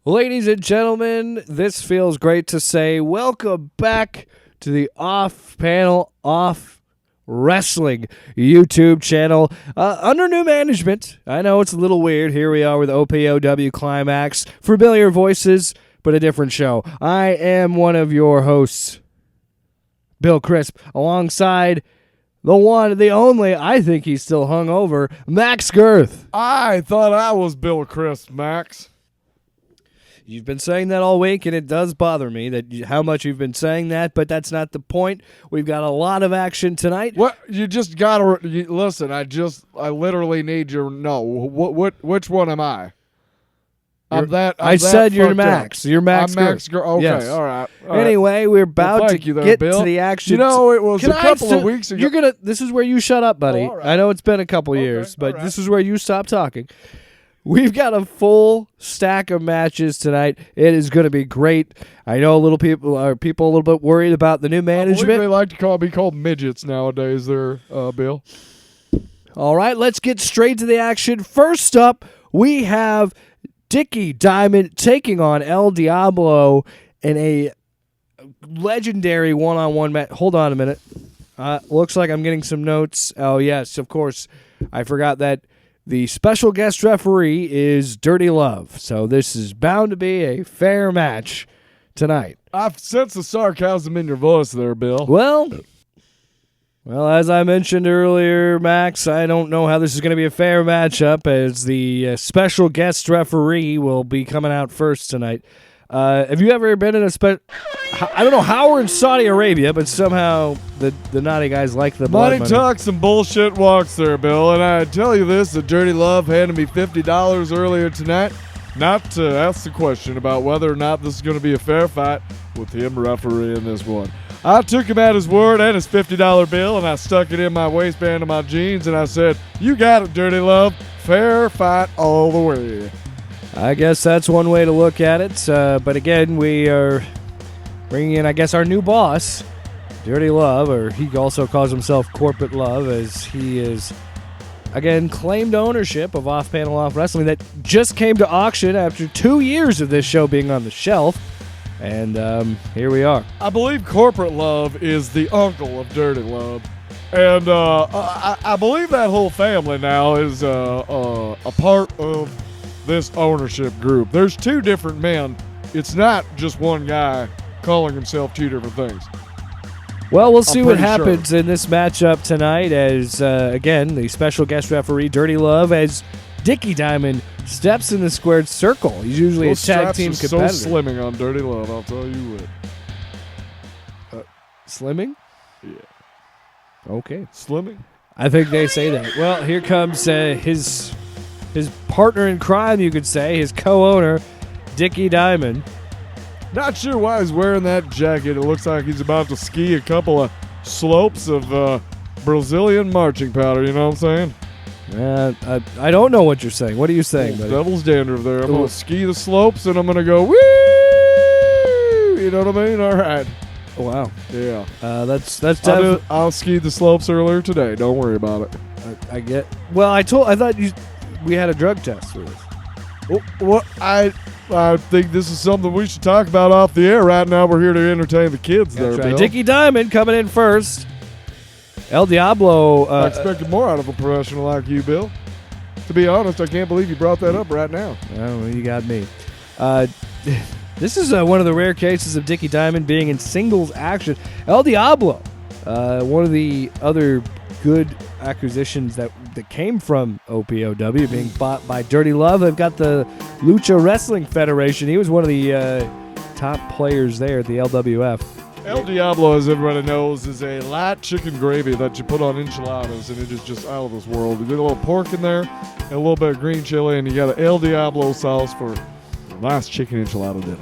Ladies and gentlemen, this feels great to say. Welcome back to the Off-Panel Off Wrestling YouTube channel under new management. I know it's a little weird. Here we are with OPOW Climaxxx. Familiar voices, but a different show. I am one of your hosts, Bill Crisp, alongside the one, the only, I think he's still hungover, Max Girth. I thought I was Bill Crisp, Max. You've been saying that all week, and it does bother me how much you've been saying that, but that's not the point. We've got a lot of action tonight. What? You just gotta listen. I literally need your no. Which one am I? I said you're Max. You're Max. I'm Max. Okay, yes. all right. Anyway, we're about to get to the action. You know, it was a couple of weeks ago. This is where you shut up, buddy. All right. I know it's been a couple years, but This is where you stop talking. We've got a full stack of matches tonight. It is going to be great. I know people a little bit worried about the new management. They like to be called midgets nowadays there, Bill. All right, let's get straight to the action. First up, we have Dickie Diamond taking on El Diablo in a legendary one-on-one match. Hold on a minute. Looks like I'm getting some notes. Oh, yes, of course. I forgot that the special guest referee is Dirty Love, so this is bound to be a fair match tonight. I've sensed the sarcasm in your voice there, Bill. Well, as I mentioned earlier, Max, I don't know how this is going to be a fair matchup, as the special guest referee will be coming out first tonight. Have you ever been in a I don't know how we're in Saudi Arabia, but somehow the naughty guys like the blood money. Talks some bullshit walks there, Bill. And I tell you this, the Dirty Love handed me $50 earlier tonight, not to ask the question about whether or not this is going to be a fair fight with him refereeing this one. I took him at his word and his $50 bill, and I stuck it in my waistband of my jeans, and I said, "You got it, Dirty Love. Fair fight all the way." I guess that's one way to look at it. But again, we are bringing in, I guess, our new boss, Dirty Love, or he also calls himself Corporate Love, as he is, again, claimed ownership of Off-Panel Off Wrestling that just came to auction after 2 years of this show being on the shelf. And here we are. I believe Corporate Love is the uncle of Dirty Love. And I believe that whole family now is a part of this ownership group. There's two different men. It's not just one guy calling himself two different things. Well, we'll see what happens in this matchup tonight as, again, the special guest referee, Dirty Love, as Dickie Diamond steps in the squared circle. He's usually a tag team competitor. So slimming on Dirty Love, I'll tell you what. Slimming? Yeah. Okay. Slimming? I think they say that. Well, here comes his partner in crime, you could say, his co-owner, Dickie Diamond. Not sure why he's wearing that jacket. It looks like he's about to ski a couple of slopes of Brazilian marching powder, you know what I'm saying? I don't know what you're saying. What are you saying, buddy? Devil's dandruff there. I'm going to ski the slopes, and I'm going to go, woo! You know what I mean? All right. Oh, wow. Yeah. That's I'll ski the slopes earlier today. Don't worry about it. I get. Well, I thought we had a drug test for this. Well, I think this is something we should talk about off the air. Right now, we're here to entertain the kids. That's there, right. Bill. Dickie Diamond coming in first. El Diablo. I expected more out of a professional like you, Bill. To be honest, I can't believe you brought that up right now. Oh, you got me. This is one of the rare cases of Dickie Diamond being in singles action. El Diablo, one of the other good acquisitions that came from OPOW, being bought by Dirty Love. They've got the Lucha Wrestling Federation. He was one of the top players there at the LWF. El Diablo, as everybody knows, is a light chicken gravy that you put on enchiladas, and it is just out of this world. You get a little pork in there and a little bit of green chili, and you got an El Diablo sauce for a nice chicken enchilada dinner.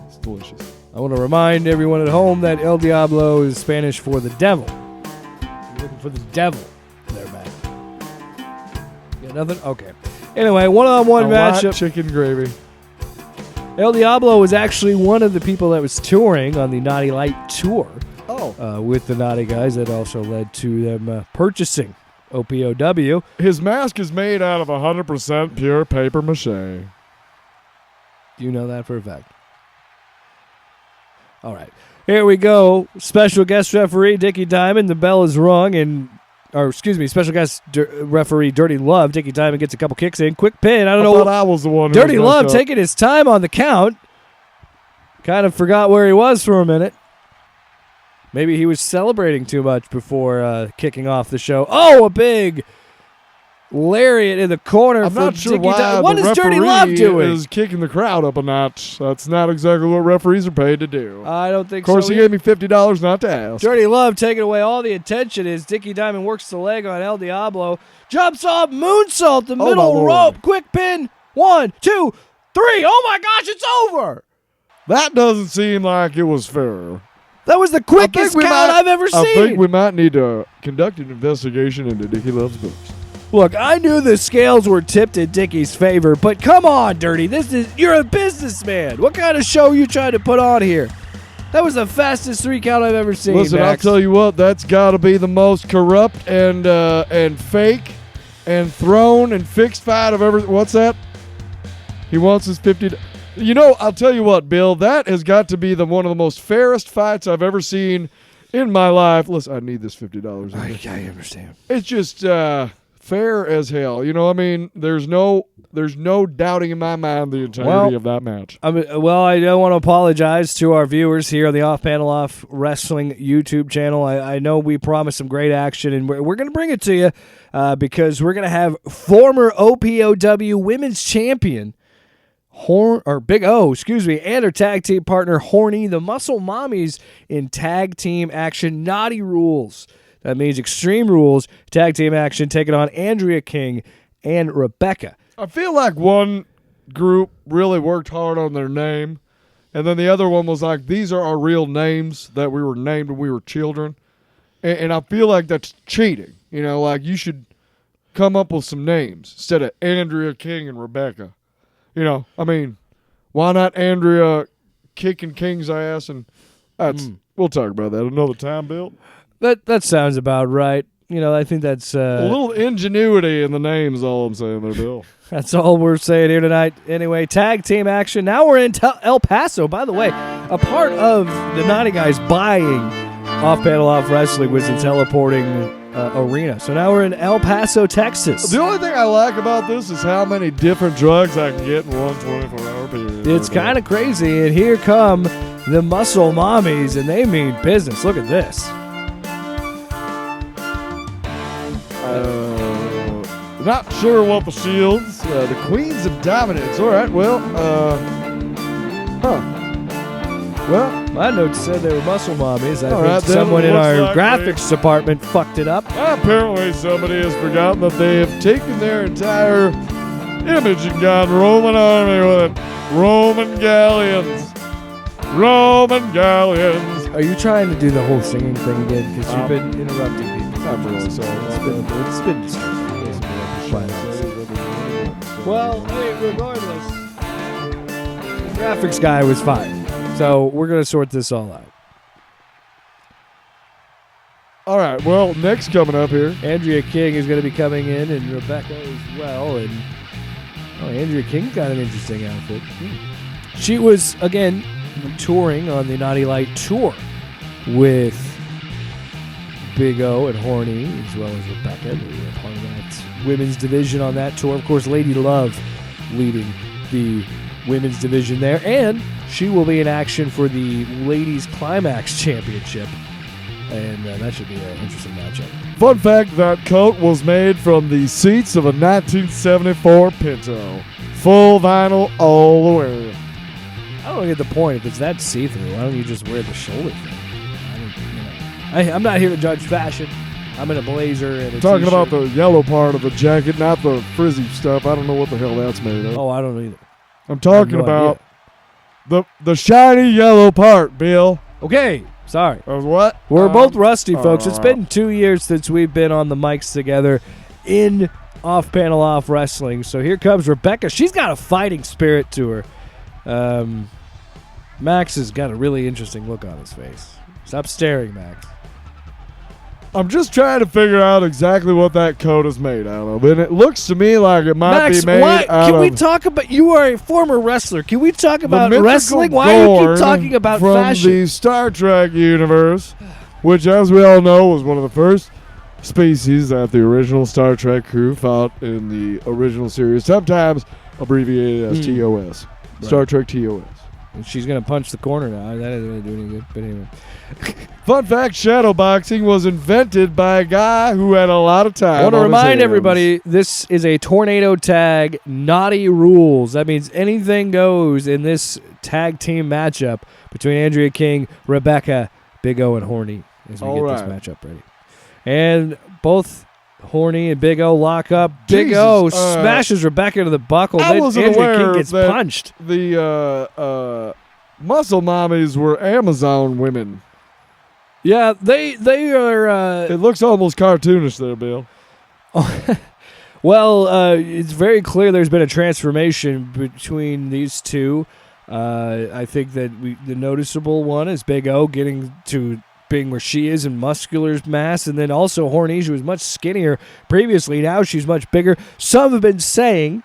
It's delicious. I want to remind everyone at home that El Diablo is Spanish for the devil. You're looking for the devil there, man. You got nothing? Okay. Anyway, one-on-one matchup. Chicken gravy. El Diablo was actually one of the people that was touring on the Naughty Light tour. With the Naughty guys. That also led to them purchasing OPOW. His mask is made out of 100% pure paper mache. Do you know that for a fact? All right. Here we go. Special guest referee Dickie Diamond. The bell is rung, and special guest referee Dirty Love. Dickie Diamond gets a couple kicks in. Quick pin. I don't know. I was the one. Dirty Love taking his time on the count. Kind of forgot where he was for a minute. Maybe he was celebrating too much before kicking off the show. Oh, a big lariat in the corner. I'm not sure why what is Dirty Love doing? Is kicking the crowd up a notch. That's not exactly what referees are paid to do. I don't think so. Of course, he gave me $50 not to ask. Dirty Love taking away all the attention as Dickie Diamond works the leg on El Diablo. Jumps off, moonsault, the middle rope. Quick pin. 1, 2, 3. Oh, my gosh, it's over. That doesn't seem like it was fair. That was the quickest count I've ever seen. I think we might need to conduct an investigation into Dickie Love's books. Look, I knew the scales were tipped in Dickie's favor, but come on, Dirty. You're a businessman. What kind of show are you trying to put on here? That was the fastest 3 count I've ever seen. Listen, Max. I'll tell you what, that's got to be the most corrupt and fake and thrown and fixed fight I've ever. What's that? He wants his 50. You know, I'll tell you what, Bill, that has got to be one of the most fairest fights I've ever seen in my life. Listen, I need this $50. I understand. It's just fair as hell. You know, I mean, there's no doubting in my mind the integrity of that match. I don't want to apologize to our viewers here on the Off Panel Off Wrestling YouTube channel. I know we promised some great action, and we're going to bring it to you because we're going to have former OPOW Women's Champion Big O, and her tag team partner Horny, the Muscle Mommies, in tag team action. Naughty Rules. That means Extreme Rules tag team action, taking on Andrea King and Rebecca. I feel like one group really worked hard on their name, and then the other one was like, these are our real names that we were named when we were children. And I feel like that's cheating. You know, like you should come up with some names instead of Andrea King and Rebecca. You know, I mean, why not Andrea kicking King's ass? And we'll talk about that another time, Bill. That sounds about right. You know, I think that's a little ingenuity in the names. All I'm saying there, Bill. That's all we're saying here tonight. Anyway, tag team action. Now we're in El Paso. By the way, a part of the Naughty Guys buying Off Panel Off Wrestling was in teleporting arena. So now we're in El Paso, Texas. The only thing I like about this is how many different drugs I can get in one 24-hour period. It's kind of crazy. And here come the Muscle Mommies, and they mean business. Look at this. Not sure what the shields. The Queens of Dominance. All right, well, Well, my notes said they were Muscle Mommies. I think right, someone in our like graphics department fucked it up. Apparently somebody has forgotten that they have taken their entire image and gone Roman army with it. Roman galleons. Roman galleons. Are you trying to do the whole singing thing again? Because you've been interrupting me. I'm really sorry. It's been disturbing. Well, hey, regardless, the graphics guy was fine. So we're going to sort this all out. All right, well, next coming up here, Andrea King is going to be coming in, and Rebecca as well. And Andrea King got an interesting outfit. She was, again, touring on the Naughty Light tour with Big O and Horny, as well as Rebecca. They were part of that women's division on that tour. Of course, Lady Love leading the women's division there. And she will be in action for the Ladies Climaxxx Championship. And that should be an interesting matchup. Fun fact, that coat was made from the seats of a 1974 Pinto. Full vinyl all the way. I don't get the point. If it's that see-through, why don't you just wear the shoulder thing? I'm not here to judge fashion. I'm in a blazer and a Talking t-shirt. about the yellow part of the jacket, not the frizzy stuff. I don't know what the hell that's made of. Oh, I don't either. I'm talking about the shiny yellow part, Bill. Okay, sorry. What? We're both rusty, folks. It's been 2 years since we've been on the mics together in Off Panel Off Wrestling. So here comes Rebecca. She's got a fighting spirit to her. Max has got a really interesting look on his face. Stop staring, Max. I'm just trying to figure out exactly what that coat is made out of. And it looks to me like it might Max, be made why, out can of we talk about, you are a former wrestler. Can we talk the about mythical wrestling? Why do you Gorn keep talking about from fashion? the Star Trek universe, which, as we all know, was one of the first species that the original Star Trek crew fought in the original series, sometimes abbreviated as TOS. Star Trek TOS. She's going to punch the corner now. That isn't going to do any good. But anyway. Fun fact, shadowboxing was invented by a guy who had a lot of time. I want to on his remind hands. everybody, this is a tornado tag, naughty rules. That means anything goes in this tag team matchup between Andrea King, Rebecca, Big O, and Horny as we get this matchup ready. And both Horny and Big O lock up. Big O smashes Rebecca to the buckle. I Then wasn't Andrea aware King gets that punched. The muscle mommies were Amazon women. Yeah, they are. It looks almost cartoonish there, Bill. Well, it's very clear there's been a transformation between these two. I think that the noticeable one is Big O getting to being where she is in muscular mass, and then also Horny. She was much skinnier previously. Now she's much bigger. Some have been saying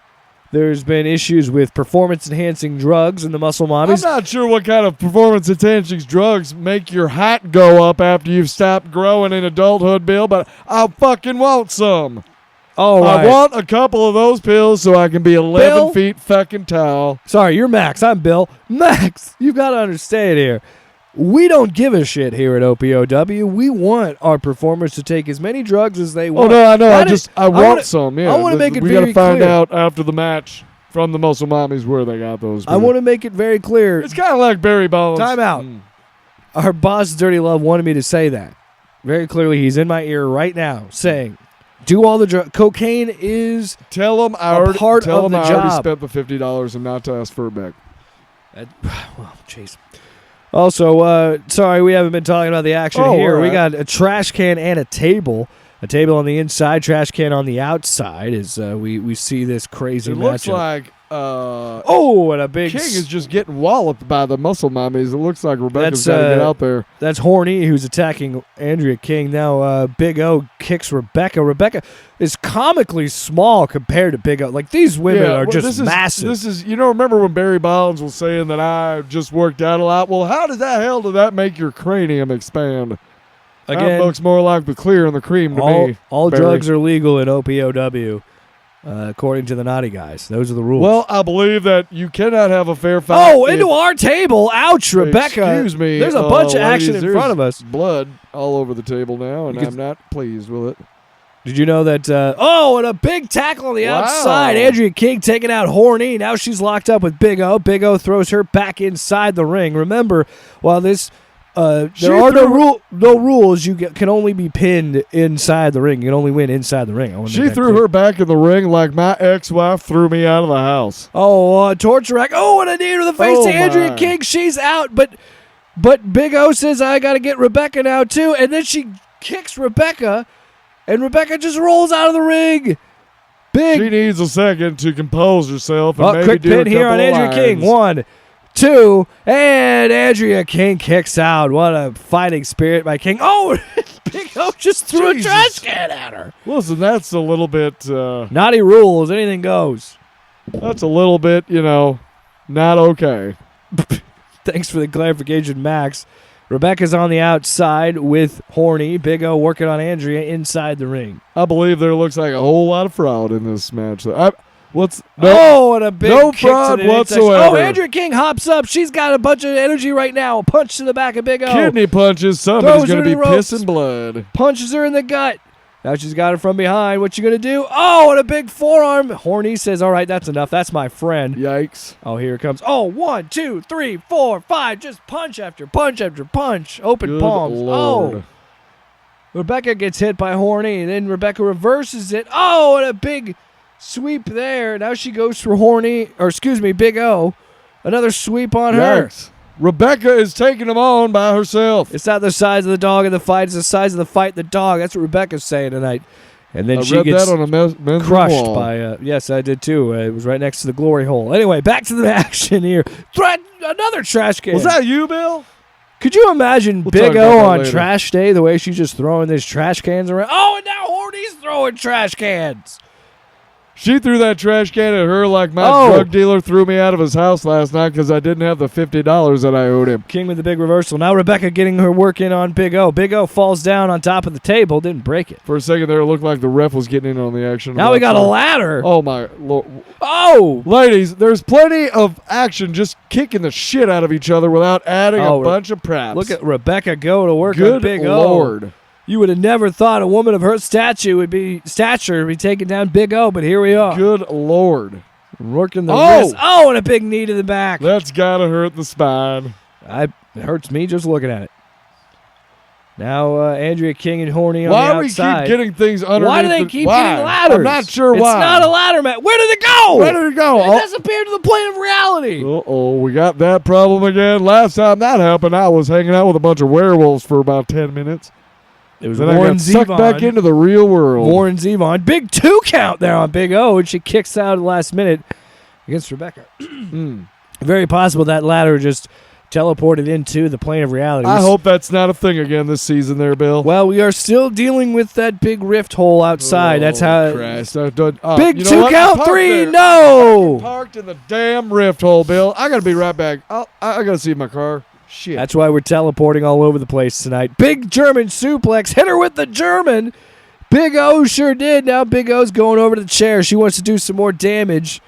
there's been issues with performance-enhancing drugs in the muscle mommies. I'm not sure what kind of performance-enhancing drugs make your height go up after you've stopped growing in adulthood, Bill, but I fucking want some. Oh, right. I want a couple of those pills so I can be 11 Bill? feet fucking tall. Sorry, you're Max. I'm Bill. Max, you've got to understand here. We don't give a shit here at OPOW. We want our performers to take as many drugs as they want. Oh, no, I know. I want wanna, some. Yeah, I want to make it we very gotta find clear. out after the match from the muscle mommies where they got those. I want to make it very clear. It's kind of like Barry Bonds. Time out. Our boss, Dirty Love, wanted me to say that. Very clearly, he's in my ear right now saying, do all the drugs. Cocaine is Tell him I a already, part tell of him the I already job. spent the $50 and not to ask for it back. Well, jeez. Also, sorry, we haven't been talking about the action here. right. We got a trash can and a table. A table on the inside, trash can on the outside as we see this crazy It matchup. looks like and a big King is just getting walloped by the muscle mommies. It looks like Rebecca's That's, got to get out there. That's Horny who's attacking Andrea King. Now Big O kicks Rebecca. Rebecca is comically small compared to Big O. Like, these women are just massive. This is, remember when Barry Bonds was saying that I just worked out a lot? Well, how did that make your cranium expand? Again, that looks more like the clear and the cream to me. All Barry. drugs are legal in OPOW, according to the naughty guys. Those are the rules. Well, I believe that you cannot have a fair fight. Oh, into our table. Ouch, Rebecca. Excuse me. There's a bunch of action ladies, in front of there's us. Blood all over the table now, and You I'm not pleased with it. Did you know that? And a big tackle on the outside. Andrea King taking out Horny. Now she's locked up with Big O. Big O throws her back inside the ring. Remember, while this... there are no rules. You can only be pinned inside the ring. You can only win inside the ring. She threw her back in the ring like my ex-wife threw me out of the house. Torture rack. And a knee to the face to Andrea King. She's out, but Big O says, I got to get Rebecca now too. And then she kicks Rebecca, and Rebecca just rolls out of the ring. She needs a second to compose herself and maybe quick do a pin here on couple Andrea King. lines. 1, 2, and Andrea King kicks out. What a fighting spirit by King. Big O just threw a trash can at her. Listen, that's a little bit... naughty rules. Anything goes. That's a little bit, not okay. Thanks for the clarification, Max. Rebecca's on the outside with Horny. Big O working on Andrea inside the ring. I believe there looks like a whole lot of fraud in this match. And a big no kick fraud to the whatsoever. Andrea King hops up. She's got a bunch of energy right now. A punch to the back of Big O. Kidney punches. Somebody's going to be pissing blood. Punches her in the gut. Now she's got it from behind. What you going to do? And a big forearm. Horny says, all right, that's enough. That's my friend. Yikes. Here it comes. 1, 2, 3, 4, 5. Just punch after punch after punch. Open Good palms. Lord. Rebecca gets hit by Horny. And then Rebecca reverses it. And a big sweep there. Now she goes for Big O. Another sweep on her. Rebecca is taking them on by herself. It's not the size of the dog in the fight. It's the size of the fight in the dog. That's what Rebecca's saying tonight. And then I she read gets that on a men's crushed wall. by... yes, I did too. It was right next to the glory hole. Anyway, back to the action here. Another trash can. Was that you, Bill? Could you imagine We'll Big talk about O that on later. trash day, the way she's just throwing these trash cans around? Oh, and now Horny's throwing trash cans. She threw that trash can at her like my drug dealer threw me out of his house last night because I didn't have the $50 that I owed him. King with the big reversal. Now Rebecca getting her work in on Big O. Big O falls down on top of the table, didn't break it. For a second there, it looked like the ref was getting in on the action. Now we got a ladder. Oh, my Lord. Oh! Ladies, there's plenty of action just kicking the shit out of each other without adding a bunch of props. Look at Rebecca go to work Good on Big Lord. O. You would have never thought a woman of her stature would be taking down Big O, but here we are. Good Lord. Working the wrist. Oh, and a big knee to the back. That's got to hurt the spine. It hurts me just looking at it. Now Andrea King and Horny on Why the do we outside. keep getting things underneath? Why do they keep getting ladders? I'm not sure why. It's not a ladder match. Where did it go? Where did it go? It disappeared to the plane of reality. Uh-oh, we got that problem again. Last time that happened, I was hanging out with a bunch of werewolves for about 10 minutes. It was Then I Warren got sucked Zevon. back into the real world. Warren Zevon. Big 2 count there on Big O, and she kicks out at the last minute against Rebecca. Very possible that ladder just teleported into the plane of reality. I hope that's not a thing again this season there, Bill. Well, we are still dealing with that big rift hole outside. That's how. Christ. Big you know 2 what? count, Park 3, there. no! Parked in the damn rift hole, Bill. I got to be right back. I got to see my car. Shit. That's why we're teleporting all over the place tonight. Big German suplex. Hit her with the German. Big O sure did. Now Big O's going over to the chair. She wants to do some more damage.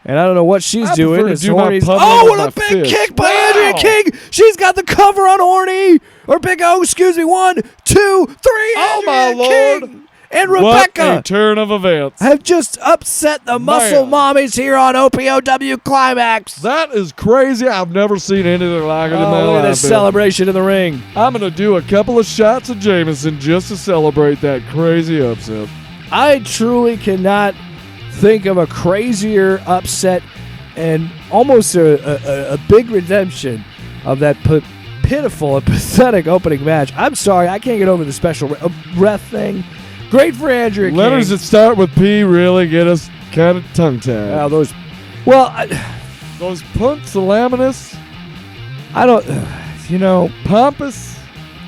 And I don't know what she's doing. prefer to It's do my Horny's. pummeling Oh, with what a my big fist. kick by Wow. Andrea King. She's got the cover on Horny. Or Big O, excuse me. 1, 2, 3. Oh, my Andrea Lord. King and What Rebecca a turn of events. have just upset the muscle Man. mommies here on OPOW Climaxx. That is crazy. I've never seen anything like it in my Look at life. this Bill. celebration in the ring. I'm going to do a couple of shots of Jameson just to celebrate that crazy upset. I truly cannot think of a crazier upset and almost a big redemption of that pitiful and pathetic opening match. I'm sorry, I can't get over the special ref thing. Great for Andrea King. Letters that start with P really get us kind of tongue-tied. Those punctilineous, I don't, pompous.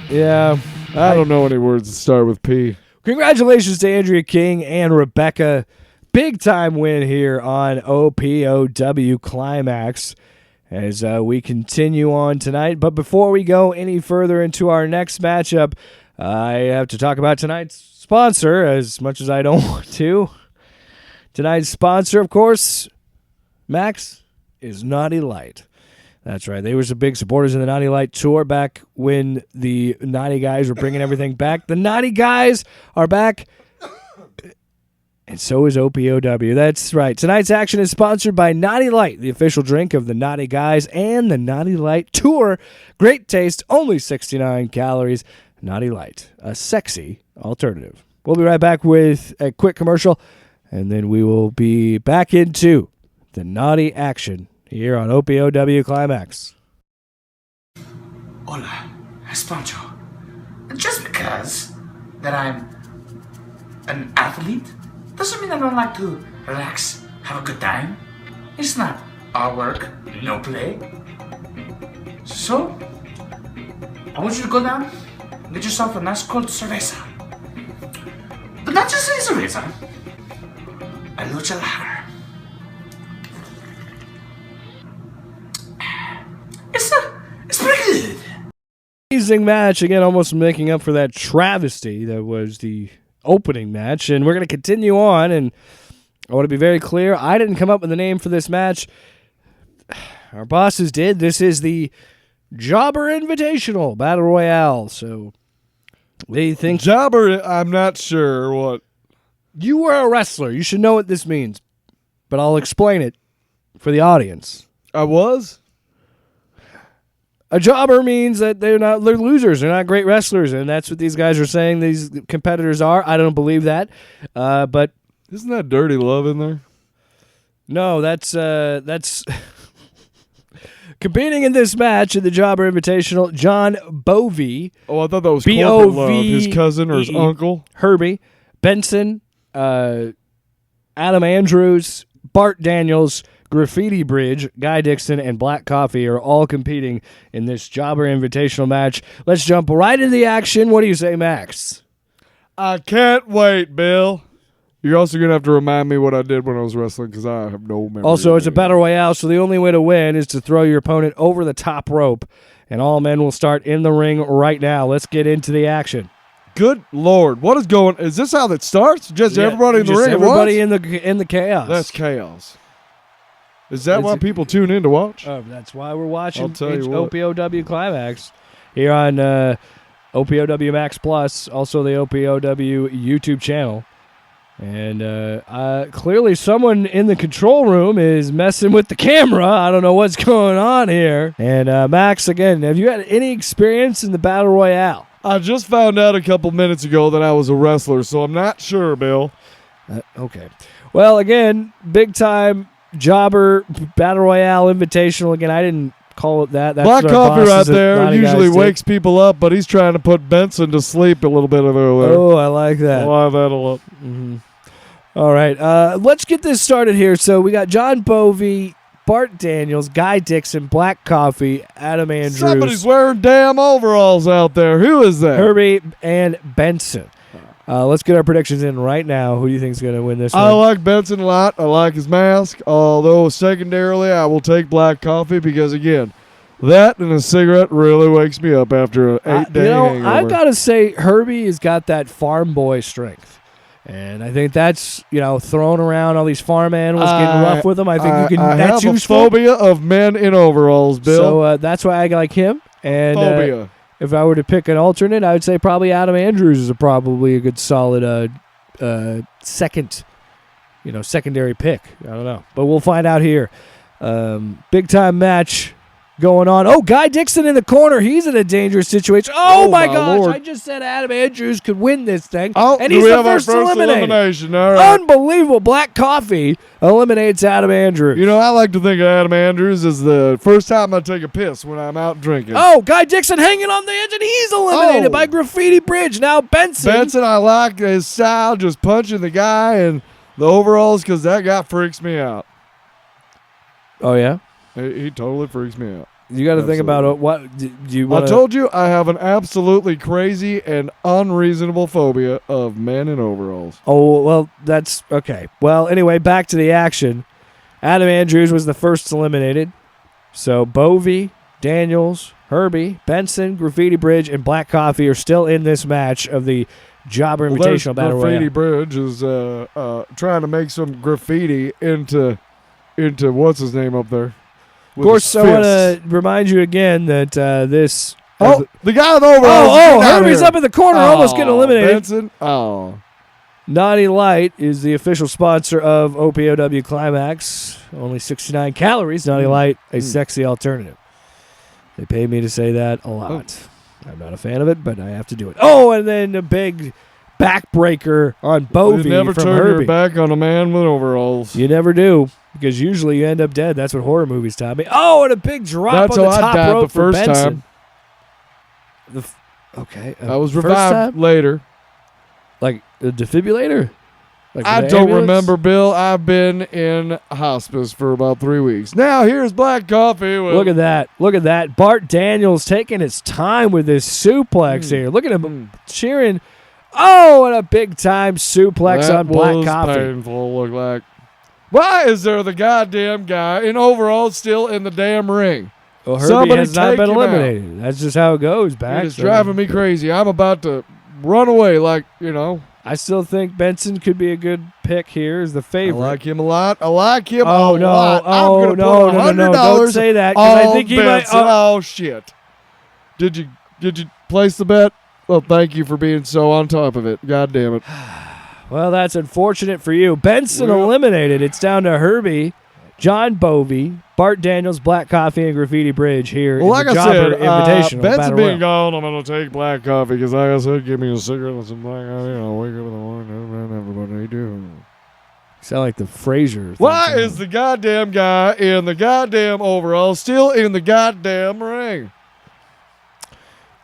yeah. I don't know any words that start with P. Congratulations to Andrea King and Rebecca. Big time win here on OPOW Climaxx as we continue on tonight. But before we go any further into our next matchup, I have to talk about tonight's sponsor as much as I don't want to. Tonight's sponsor, of course, Max, is Naughty Light. That's right. They were some big supporters in the Naughty Light tour back when the Naughty Guys were bringing everything back. The Naughty Guys are back, and so is OPOW. That's right. Tonight's action is sponsored by Naughty Light, the official drink of the Naughty Guys and the Naughty Light tour. Great taste, only 69 calories. Naughty Light, a sexy alternative. We'll be right back with a quick commercial, and then we will be back into the Naughty action here on OPOW Climaxx. Hola, es Pancho. Just because that I'm an athlete doesn't mean I don't like to relax, have a good time. It's not all work, no play. So, I want you to go down and get yourself a nice cold cerveza. But not just any cerveza, a lucha lager. It's pretty good. Amazing match. Again, almost making up for that travesty that was the opening match. And we're going to continue on. And I want to be very clear. I didn't come up with the name for this match. Our bosses did. This is the Jobber Invitational Battle Royale. So they think Jobber, I'm not sure what. you were a wrestler. You should know what this means. But I'll explain it for the audience. I was? A jobber means that they're losers. They're not great wrestlers, and that's what these guys are saying these competitors are. I don't believe that. But Isn't that Dirty Love in there? no, that's competing in this match in the Jobber Invitational, John Bovey, Oh, I thought that was B-O-V-E-E, Corporate Love, his cousin or his uncle. Herbie, Benson, Adam Andrews, Bart Daniels, Graffiti Bridge, Guy Dixon, and Black Coffee are all competing in this Jobber Invitational match. Let's jump right into the action. What do you say, Max? I can't wait, Bill. You're also going to have to remind me what I did when I was wrestling because I have no memory. Also, it's a battle royale, so the only way to win is to throw your opponent over the top rope. And all men will start in the ring right now. Let's get into the action. Good Lord. What is going... Is this how that starts? Just everybody in the ring everybody in the chaos. That's chaos. Is that why people tune in to watch? That's why we're watching OPOW Climaxxx here on OPOW Max Plus, also the OPOW YouTube channel. And clearly someone in the control room is messing with the camera. I don't know what's going on here. And Max, again, have you had any experience in the Battle Royale? I just found out a couple minutes ago that I was a wrestler, so I'm not sure, Bill. Okay. Well, again, big time Jobber Battle Royale Invitational. Again, I didn't call it that. That's Black Coffee right there usually Guys wakes people up, but he's trying to put Benson to sleep a little bit earlier. Oh, I like that. I like that a lot. Mm-hmm. All right, let's get this started here. So we got John Bovey, Bart Daniels, Guy Dixon, Black Coffee, Adam Andrews. Somebody's wearing damn overalls out there. Who is that? Herbie and Benson. Let's get our predictions in right now. Who do you think is going to win this one? I like Benson a lot. I like his mask. Although secondarily, I will take Black Coffee because, again, that and a cigarette really wakes me up after an 8-day hangover. I've got to say Herbie has got that farm boy strength. And I think that's, throwing around all these farm animals, getting rough with them. I think that's useful. I have a phobia of men in overalls, Bill. So that's why I like him. And phobia. If I were to pick an alternate, I would say probably Adam Andrews is probably a good solid secondary pick. I don't know. But we'll find out here. Big time match going on. Oh, Guy Dixon in the corner. He's in a dangerous situation. Oh my gosh. Lord. I just said Adam Andrews could win this thing. Oh, and he's the first elimination. All right. Unbelievable. Black Coffee eliminates Adam Andrews. I like to think of Adam Andrews as the first time I take a piss when I'm out drinking. Oh, Guy Dixon hanging on the edge, and he's eliminated by Graffiti Bridge. Now Benson, I like his style, just punching the guy and the overalls because that guy freaks me out. Oh, yeah? He totally freaks me out. You got to think about what do you want. I told you I have an absolutely crazy and unreasonable phobia of men in overalls. Oh, well, that's okay. Well, anyway, back to the action. Adam Andrews was the first eliminated. So Bovey, Daniels, Herbie, Benson, Graffiti Bridge, and Black Coffee are still in this match of the Jobber Invitational Battle Royale. Graffiti Bridge is trying to make some graffiti into what's his name up there. Of course, I want to remind you again that this... the guy with overalls. Herbie's up in the corner, almost getting eliminated. Benson. Oh. Naughty Light is the official sponsor of OPOW Climaxxx. Only 69 calories. Naughty Light, a sexy alternative. They pay me to say that a lot. I'm not a fan of it, but I have to do it. Oh, and then a big backbreaker on Bovey You never from turn Herbie. your back on a man with overalls. You never do, because usually you end up dead. That's what horror movies taught me. Oh, and a big drop on the top rope for Benson. Okay. I was revived later. Like a defibrillator? Like I don't remember, Bill. I've been in hospice for about 3 weeks. Now, here's Black Coffee. Look at that. Look at that. Bart Daniels taking his time with this suplex here. Look at him cheering. Oh, and a big-time suplex on Black Coffee. Painful, look like. Why is there the goddamn guy in overalls still in the damn ring? Well, Herbie has not been eliminated. That's just how it goes, back. It's driving me crazy. I'm about to run away I still think Benson could be a good pick here as the favorite. I like him a lot. I like him a lot. Oh, no. Don't say that, because I think he might. Oh, shit. Did you place the bet? Well, thank you for being so on top of it. God damn it. Well, that's unfortunate for you. Benson eliminated. It's down to Herbie, John Bovey, Bart Daniels, Black Coffee, and Graffiti Bridge here in the Jobber Invitational. Benson being gone, I'm going to take Black Coffee because, like I said, give me a cigarette and some Black Coffee, and I'll wake up in the morning and everybody do. Sound like the Frasier. Why is the goddamn guy in the goddamn overall still in the goddamn ring?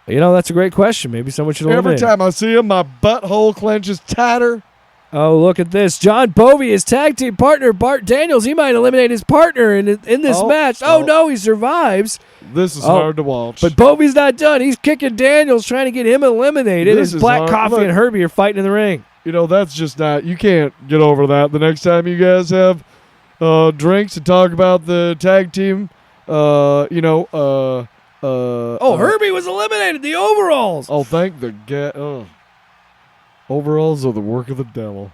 That's a great question. Maybe someone should eliminate Every time I see him, my butthole clenches tighter. Oh, look at this. John Bovey, his tag team partner, Bart Daniels. He might eliminate his partner in this match. Oh, no, he survives. This is hard to watch. But Bovey's not done. He's kicking Daniels, trying to get him eliminated. This As is Black hard. Coffee Look. and Herbie are fighting in the ring. You know, that's just not – you can't get over that. The next time you guys have drinks and talk about the tag team, Herbie was eliminated. The overalls. Oh, thank the overalls are the work of the devil.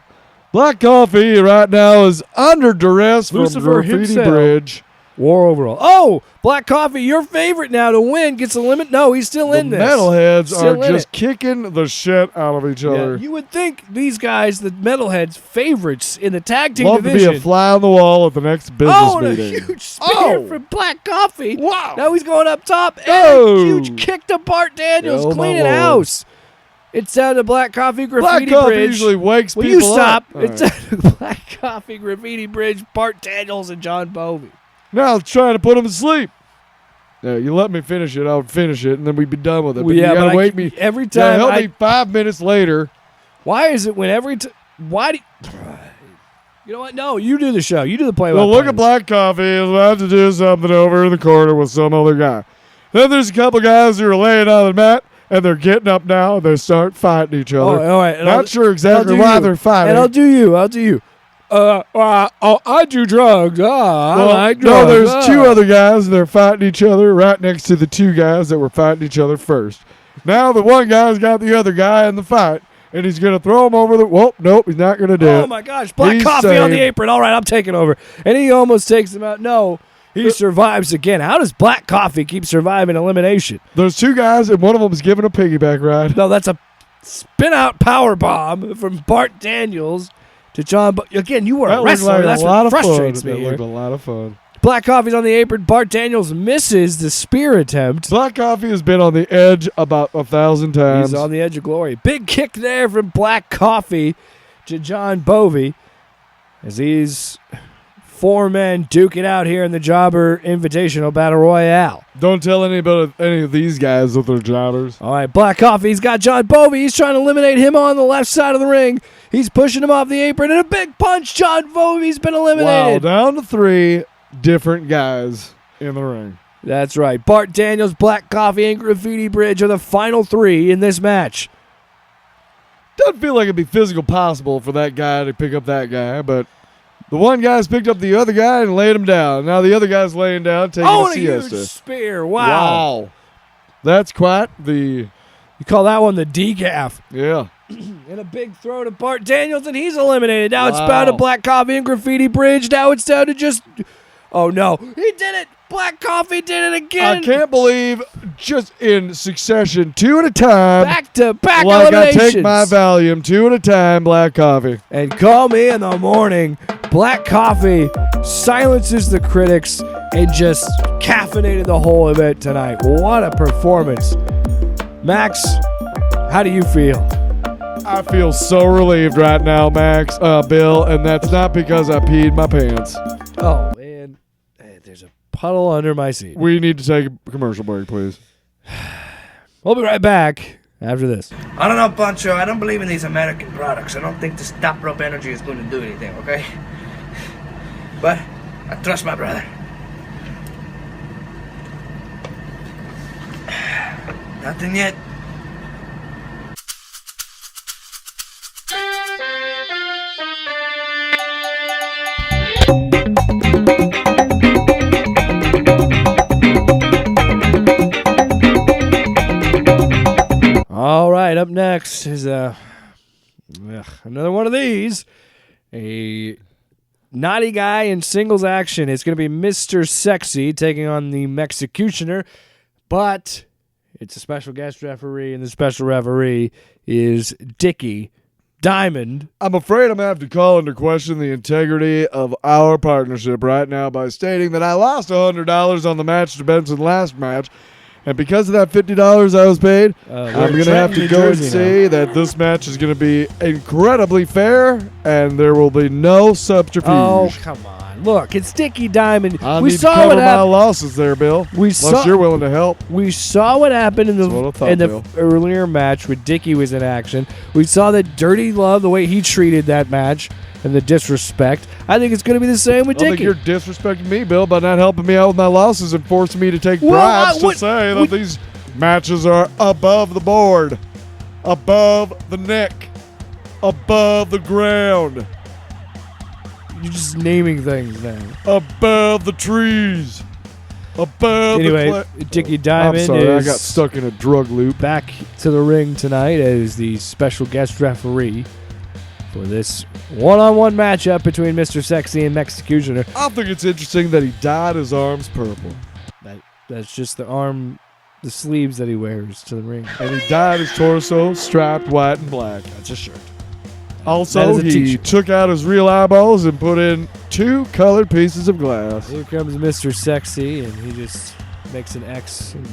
Black Coffee right now is under duress Lucifer from Graffiti himself. Bridge. War overall. Oh, Black Coffee, your favorite now to win, gets eliminated. No, he's still in The this. metalheads Still are in just it. kicking the shit out of each Yeah, other. you would think these guys, the metalheads, favorites in the tag team Love division. to be a fly on the wall at the next business Oh, and a meeting. huge spear from Black Coffee. Wow. Now he's going up top. And Oh. a huge kick to Bart Daniels, Oh, my cleaning Lord. house. It's down to Black Coffee Black Graffiti Coffee Bridge. usually wakes Will people you stop? up. All It's right. down to Black Coffee Graffiti Bridge, Bart Daniels, and John Bovey. Now it's trying to put him to sleep. Yeah, you let me finish it, I would finish it, and then we'd be done with it. Well, But yeah, you but gotta I- wait me. every Yeah, time help I- me 5 minutes later. Why is it when every time? Why do you know what? No, you do the show. You do the play-by-play. Well, look at Black Coffee is about to do something over in the corner with some other guy. Then there's a couple guys who are laying on the mat, and they're getting up now, and they start fighting each other. Oh, all right. and Not I'll- sure I'll exactly do why you. they're fighting. And I'll do you. I do drugs. I Well, like no, drugs. there's two other guys, and they're fighting each other right next to the two guys that were fighting each other first. Now the one guy's got the other guy in the fight, and he's going to throw him over the – whoa, nope, he's not going to do it. Oh, my gosh. Black He's Coffee on the saved. apron. All right, I'm taking over. And he almost takes him out. No, he survives again. How does Black Coffee keep surviving elimination? There's two guys, and one of them is giving a piggyback ride. No, that's a spin-out power bomb from Bart Daniels to John. Again, you were That a looked wrestler. like That's a lot what of fun. frustrates me That here. looked a lot of fun. Black Coffee's on the apron. Bart Daniels misses the spear attempt. Black Coffee has been on the edge about 1,000 times. He's on the edge of glory. Big kick there from Black Coffee to John Bovey as these four men duke it out here in the Jobber Invitational Battle Royale. Don't tell anybody, any of these guys that they're jobbers. All right, Black Coffee's got John Bovey. He's trying to eliminate him on the left side of the ring. He's pushing him off the apron, and a big punch. John Bovey's been Wow, eliminated. down to 3 different guys in the ring. That's right. Bart Daniels, Black Coffee, and Graffiti Bridge are the final 3 in this match. Doesn't feel like it'd be physical possible for that guy to pick up that guy, but the one guy's picked up the other guy and laid him down. Now the other guy's laying down, taking Oh, a and a huge siesta. spear. Wow. That's quite the, You call that one the decaf. yeah. And a big throw to Bart Daniels, and he's eliminated. Now it's Wow. down to Black Coffee and Graffiti Bridge. Now it's down to just... Oh, no. He did it. Black Coffee did it again. I can't believe just in succession, 2 at a time. Back-to-back Like I eliminations. take my Valium, 2 at a time, Black Coffee. And call me in the morning. Black Coffee silences the critics and just caffeinated the whole event tonight. What a performance. Max, how do you feel? I feel so relieved right now, Max, Bill, and that's not because I peed my pants. Oh, man. Hey, there's a puddle under my seat. We need to take a commercial break, please. We'll be right back after this. I don't know, Pancho. I don't believe in these American products. I don't think this top rope energy is going to do anything, okay? But I trust my brother. Nothing yet. All right, up next is another one of these. A naughty guy in singles action. It's going to be Mr. Sexy taking on the Mexicutioner, but it's a special guest referee, and the special referee is Dickie Diamond. I'm afraid I'm going to have to call into question the integrity of our partnership right now by stating that I lost $100 on the match to Benson last match. And because of that $50 I was paid, I'm going to have to go and say that this match is going to be incredibly fair and there will be no subterfuge. Oh, come on. on. Look, it's Dickie Diamond. I We need to saw cover what my happened. losses there, Bill. Unless you're willing to help. We saw what happened in That's what I thought, the Bill. earlier match when Dickie was in action. We saw that Dirty Love, the way he treated that match, and the disrespect. I think it's going to be the same with I think Dickie. you're disrespecting me, Bill, by not helping me out with my losses and forcing me to take Well, bribes to say that these matches are above the board, above the neck, above the ground, You're just naming things now. above the trees, above Anyway, the Dickie Diamond I'm sorry, I is got stuck in a drug loop. back to the ring tonight as the special guest referee for this one-on-one matchup between Mr. Sexy and Executioner. I think it's interesting that he dyed his arms purple. That's just the sleeves that he wears to the ring. And he dyed his torso striped white and black. That's a shirt. Also, That is a he t-shirt. took out his real eyeballs and put in 2 colored pieces of glass. Here comes Mr. Sexy, and he just makes an X. And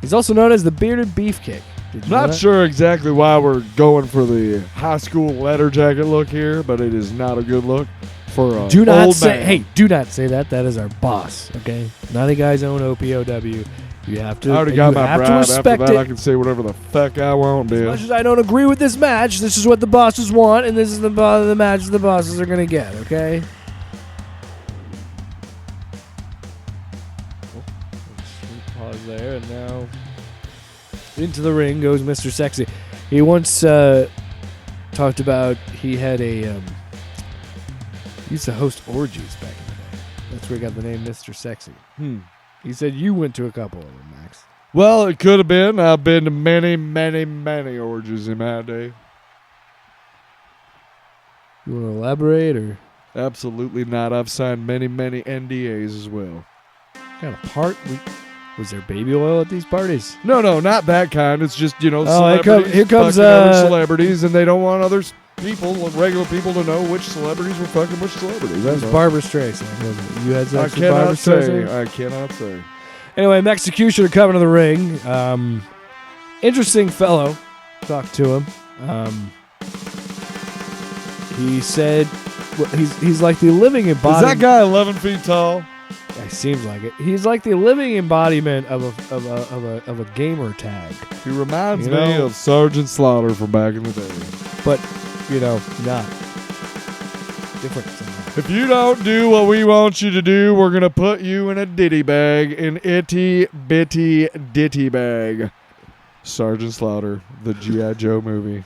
he's also known as the Bearded Beefcake. Did you know Not that? sure exactly why we're going for the high school letter jacket look here, but it is not a good look for a Do not old say, man. hey, do not say that. That is our boss, okay? None of you guys own OPOW. You have to, I already you got my have to bribe. After respect that, it. I can say whatever the fuck I want, As Bill. much as I don't agree with this match, this is what the bosses want, and this is the match the bosses are going to get, okay? Pause there, and now into the ring goes Mr. Sexy. He once talked about he had he used to host orgies back in the day. That's where he got the name Mr. Sexy. He said you went to a couple of them, Max. Well, it could have been. I've been to many, many, many orgies in my day. You want to elaborate, or Absolutely not. I've signed many, many NDAs as well. kind of part? Was there baby oil at these parties? No, not that kind. It's just, here celebrities comes, fucking other celebrities, and they don't want other people, regular people, to know which celebrities were fucking which celebrities. That's all. Barbara Streisand, wasn't it? You had I sex with Barbara cannot say. Streisand? I cannot say. Anyway, Executioner coming to the ring. Interesting fellow. Talked to him. He said he's like the living Is embodiment. that guy 11 feet tall? Yeah, seems like it. He's like the living embodiment of a gamer tag, He reminds You me know- of Sergeant Slaughter from back in the day. but not different. Somehow. If you don't do what we want you to do, we're going to put you in a ditty bag, an itty bitty ditty bag. Sergeant Slaughter, the G.I. Joe movie.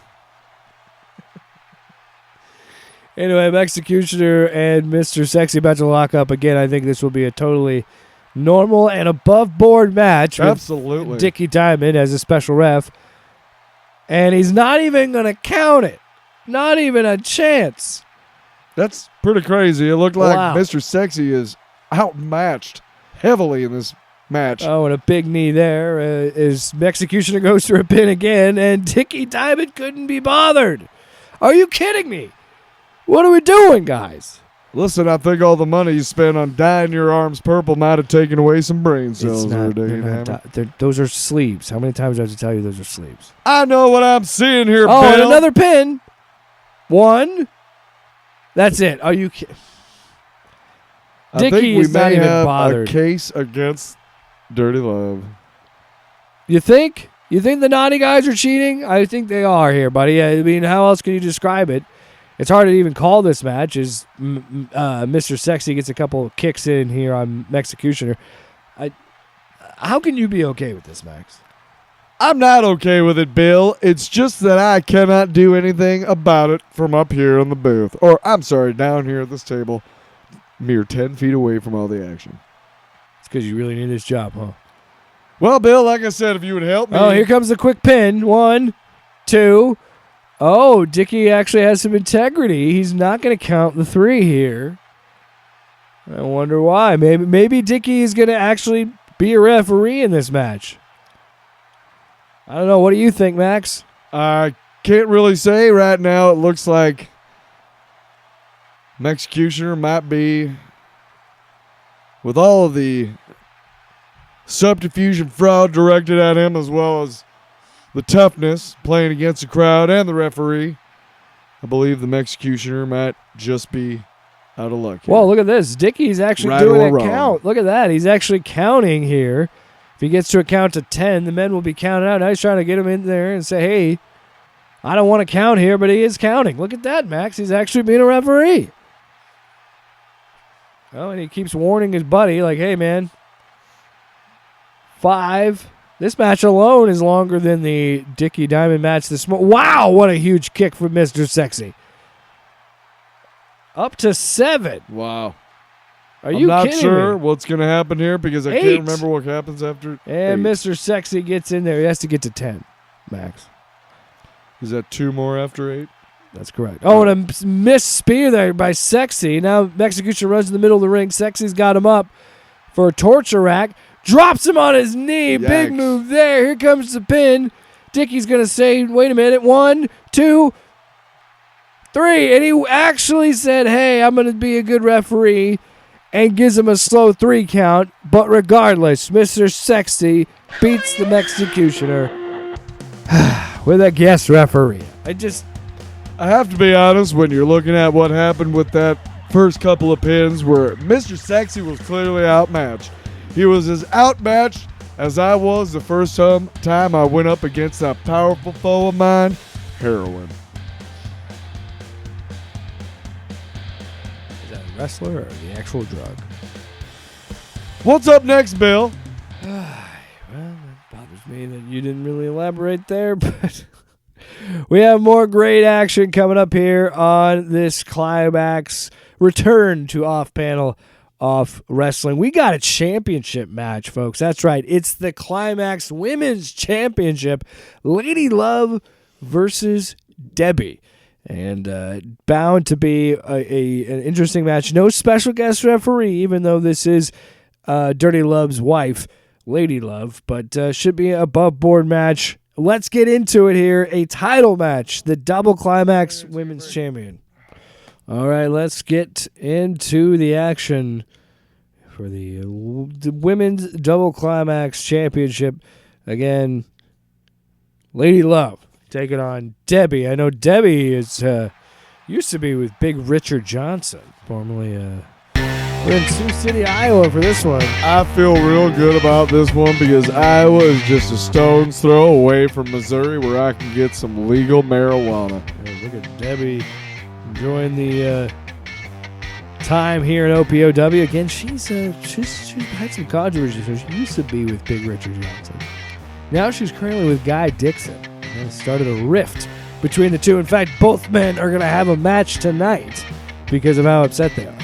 Anyway, Executioner and Mr. Sexy about to lock up again. I think this will be a totally normal and above board match with Absolutely. Dickie Diamond as a special ref. And he's not even going to count it. Not even a chance. That's pretty crazy. It looked like Wow. Mr. Sexy is outmatched heavily in this match. Oh, and a big knee there as Executioner goes through a pin again, and Dickie Diamond couldn't be bothered. Are you kidding me? What are we doing, guys? Listen, I think all the money you spent on dyeing your arms purple might have taken away some brain cells there, Dave. Those are sleeves. How many times do I have to tell you those are sleeves? I know what I'm seeing here, Oh, and Bill. another pin. One. That's it. Are you kidding? I think Dickie we is not may even have bothered. a case against Dirty Love. You think? You think the naughty guys are cheating? I think they are here, buddy. I mean, how else can you describe it? It's hard to even call this match as Mr. Sexy gets a couple kicks in here on Executioner. How can you be okay with this, Max? I'm not okay with it, Bill. It's just that I cannot do anything about it from up here in the booth. Or, I'm sorry, down here at this table, mere 10 feet away from all the action. It's because you really need this job, huh? Well, Bill, like I said, if you would help me. Oh, here comes the quick pin. 1, 2. Oh, Dickie actually has some integrity. He's not going to count the 3 here. I wonder why. Maybe Dickie is going to actually be a referee in this match. I don't know. What do you think, Max? I can't really say right now. It looks like Executioner might be, with all of the subterfuge and fraud directed at him, as well as the toughness playing against the crowd and the referee, I believe the Executioner might just be Out of luck here. Whoa, look at this. Dickey's actually Right doing or a wrong? count. Look at that. He's actually counting here. If he gets to a count to 10, the men will be counted out. Now he's trying to get him in there and say, hey, I don't want to count here, but he is counting. Look at that, Max. He's actually being a referee. Oh, and he keeps warning his buddy, like, hey, man, 5. This match alone is longer than the Dickey Diamond match this morning. Wow, what a huge kick from Mr. Sexy. Up to 7. Wow. Are you I'm kidding not sure me? what's going to happen here because I 8. can't remember what happens after. And 8. Mr. Sexy gets in there. He has to get to 10, Max. Is that 2 more after 8? That's correct. Oh, and a missed spear there by Sexy. Now Execution runs in the middle of the ring. Sexy's got him up for a torture rack. Drops him on his knee. Yikes. Big move there. Here comes the pin. Dickey's going to say, wait a minute. 1, 2, 3. And he actually said, hey, I'm going to be a good referee. And gives him a slow 3 count. But regardless, Mr. Sexy beats the Executioner with a guest referee. I have to be honest, when you're looking at what happened with that first couple of pins where Mr. Sexy was clearly outmatched. He was as outmatched as I was the first time I went up against that powerful foe of mine, heroin. Is that a wrestler or the actual drug? What's up next, Bill? Well, it bothers me that you didn't really elaborate there, but we have more great action coming up here on this Climaxxx return to off-panel off wrestling. We got a championship match, folks. That's right. It's the Climaxxx Women's Championship. Lady Love versus Debbie. And bound to be an interesting match. No special guest referee, even though this is Dirty Love's wife, Lady Love. But should be an above-board match. Let's get into it here. A title match. The double Climaxxx Women's Champion. All right, let's get into the action for the Women's Double Climaxxx Championship. Again, Lady Love taking on Debbie. I know Debbie is used to be with Big Richard Johnson, formerly we're in Sioux City, Iowa for this one. I feel real good about this one because Iowa is just a stone's throw away from Missouri where I can get some legal marijuana. Hey, look at Debbie enjoying the time here at OPOW. Again, she's had some controversy. So she used to be with Big Richard Johnson. Now she's currently with Guy Dixon. And it started a rift between the two. In fact, both men are going to have a match tonight because of how upset they are.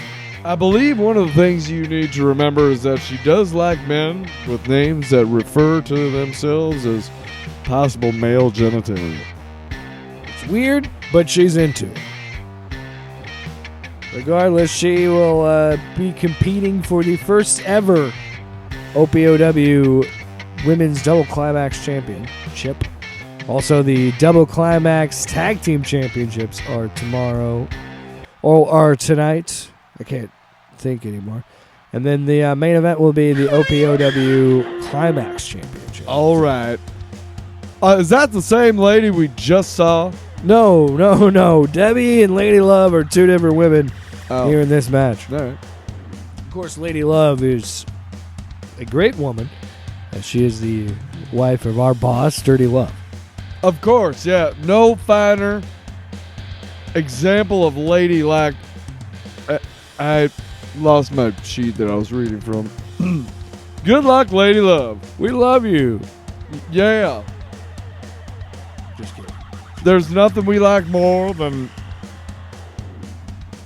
I believe one of the things you need to remember is that she does like men with names that refer to themselves as possible male genitalia. It's weird, but she's into it. Regardless, she will be competing for the first ever OPOW Women's Double Climaxxx Championship. Also, the Double Climaxxx Tag Team Championships are tomorrow, or are tonight. I can't think anymore. And then the main event will be the OPOW Climaxxx Championship. All right. Is that the same lady we just saw? No. Debbie and Lady Love are two different women here in this match. All right. Of course, Lady Love is a great woman. She is the wife of our boss, Dirty Love. Of course, yeah. No finer example of lady like. I lost my sheet that I was reading from. Good luck, Lady Love. We love you. Yeah. Just kidding. There's nothing we like more than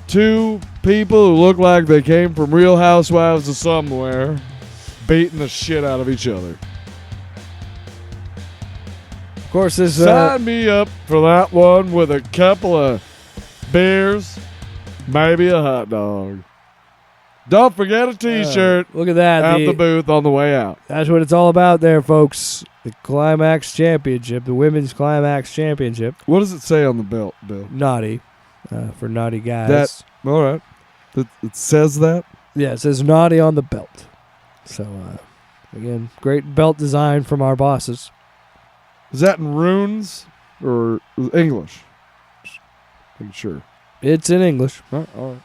two people who look like they came from Real Housewives of somewhere beating the shit out of each other. Of course, this Sign me up for that one with a couple of beers, maybe a hot dog. Don't forget a t-shirt look at that. at the booth on the way out. That's what it's all about there, folks. The Climaxxx Championship, the Women's Climaxxx Championship. What does it say on the belt, Bill? Naughty, for naughty guys. All right. It says that? Yeah, it says naughty on the belt. So, again, great belt design from our bosses. Is that in runes or English? Just making sure. It's in English. All right.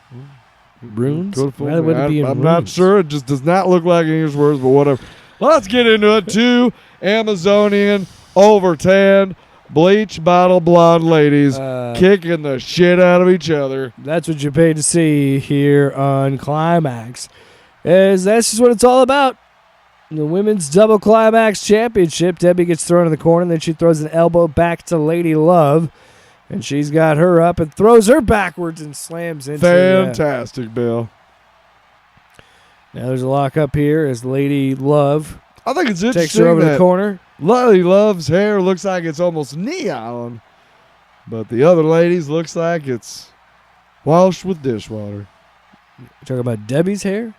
Runes? Could have fooled Why me. would it be in I'm not runes? sure. It just does not look like English words, but whatever. Let's get into it. Two Amazonian, over-tanned, bleach bottle blonde ladies kicking the shit out of each other. That's what you paid to see here on Climaxxx. That's just what it's all about. The women's double Climaxxx championship. Debbie gets thrown in the corner, and then she throws an elbow back to Lady Love. And she's got her up and throws her backwards and slams into Fantastic, Bill. Now there's a lock up here as Lady Love I think it's interesting takes her over that the corner. Lady Love's hair looks like it's almost neon, but the other lady's looks like it's washed with dishwater. You're talking about Debbie's hair?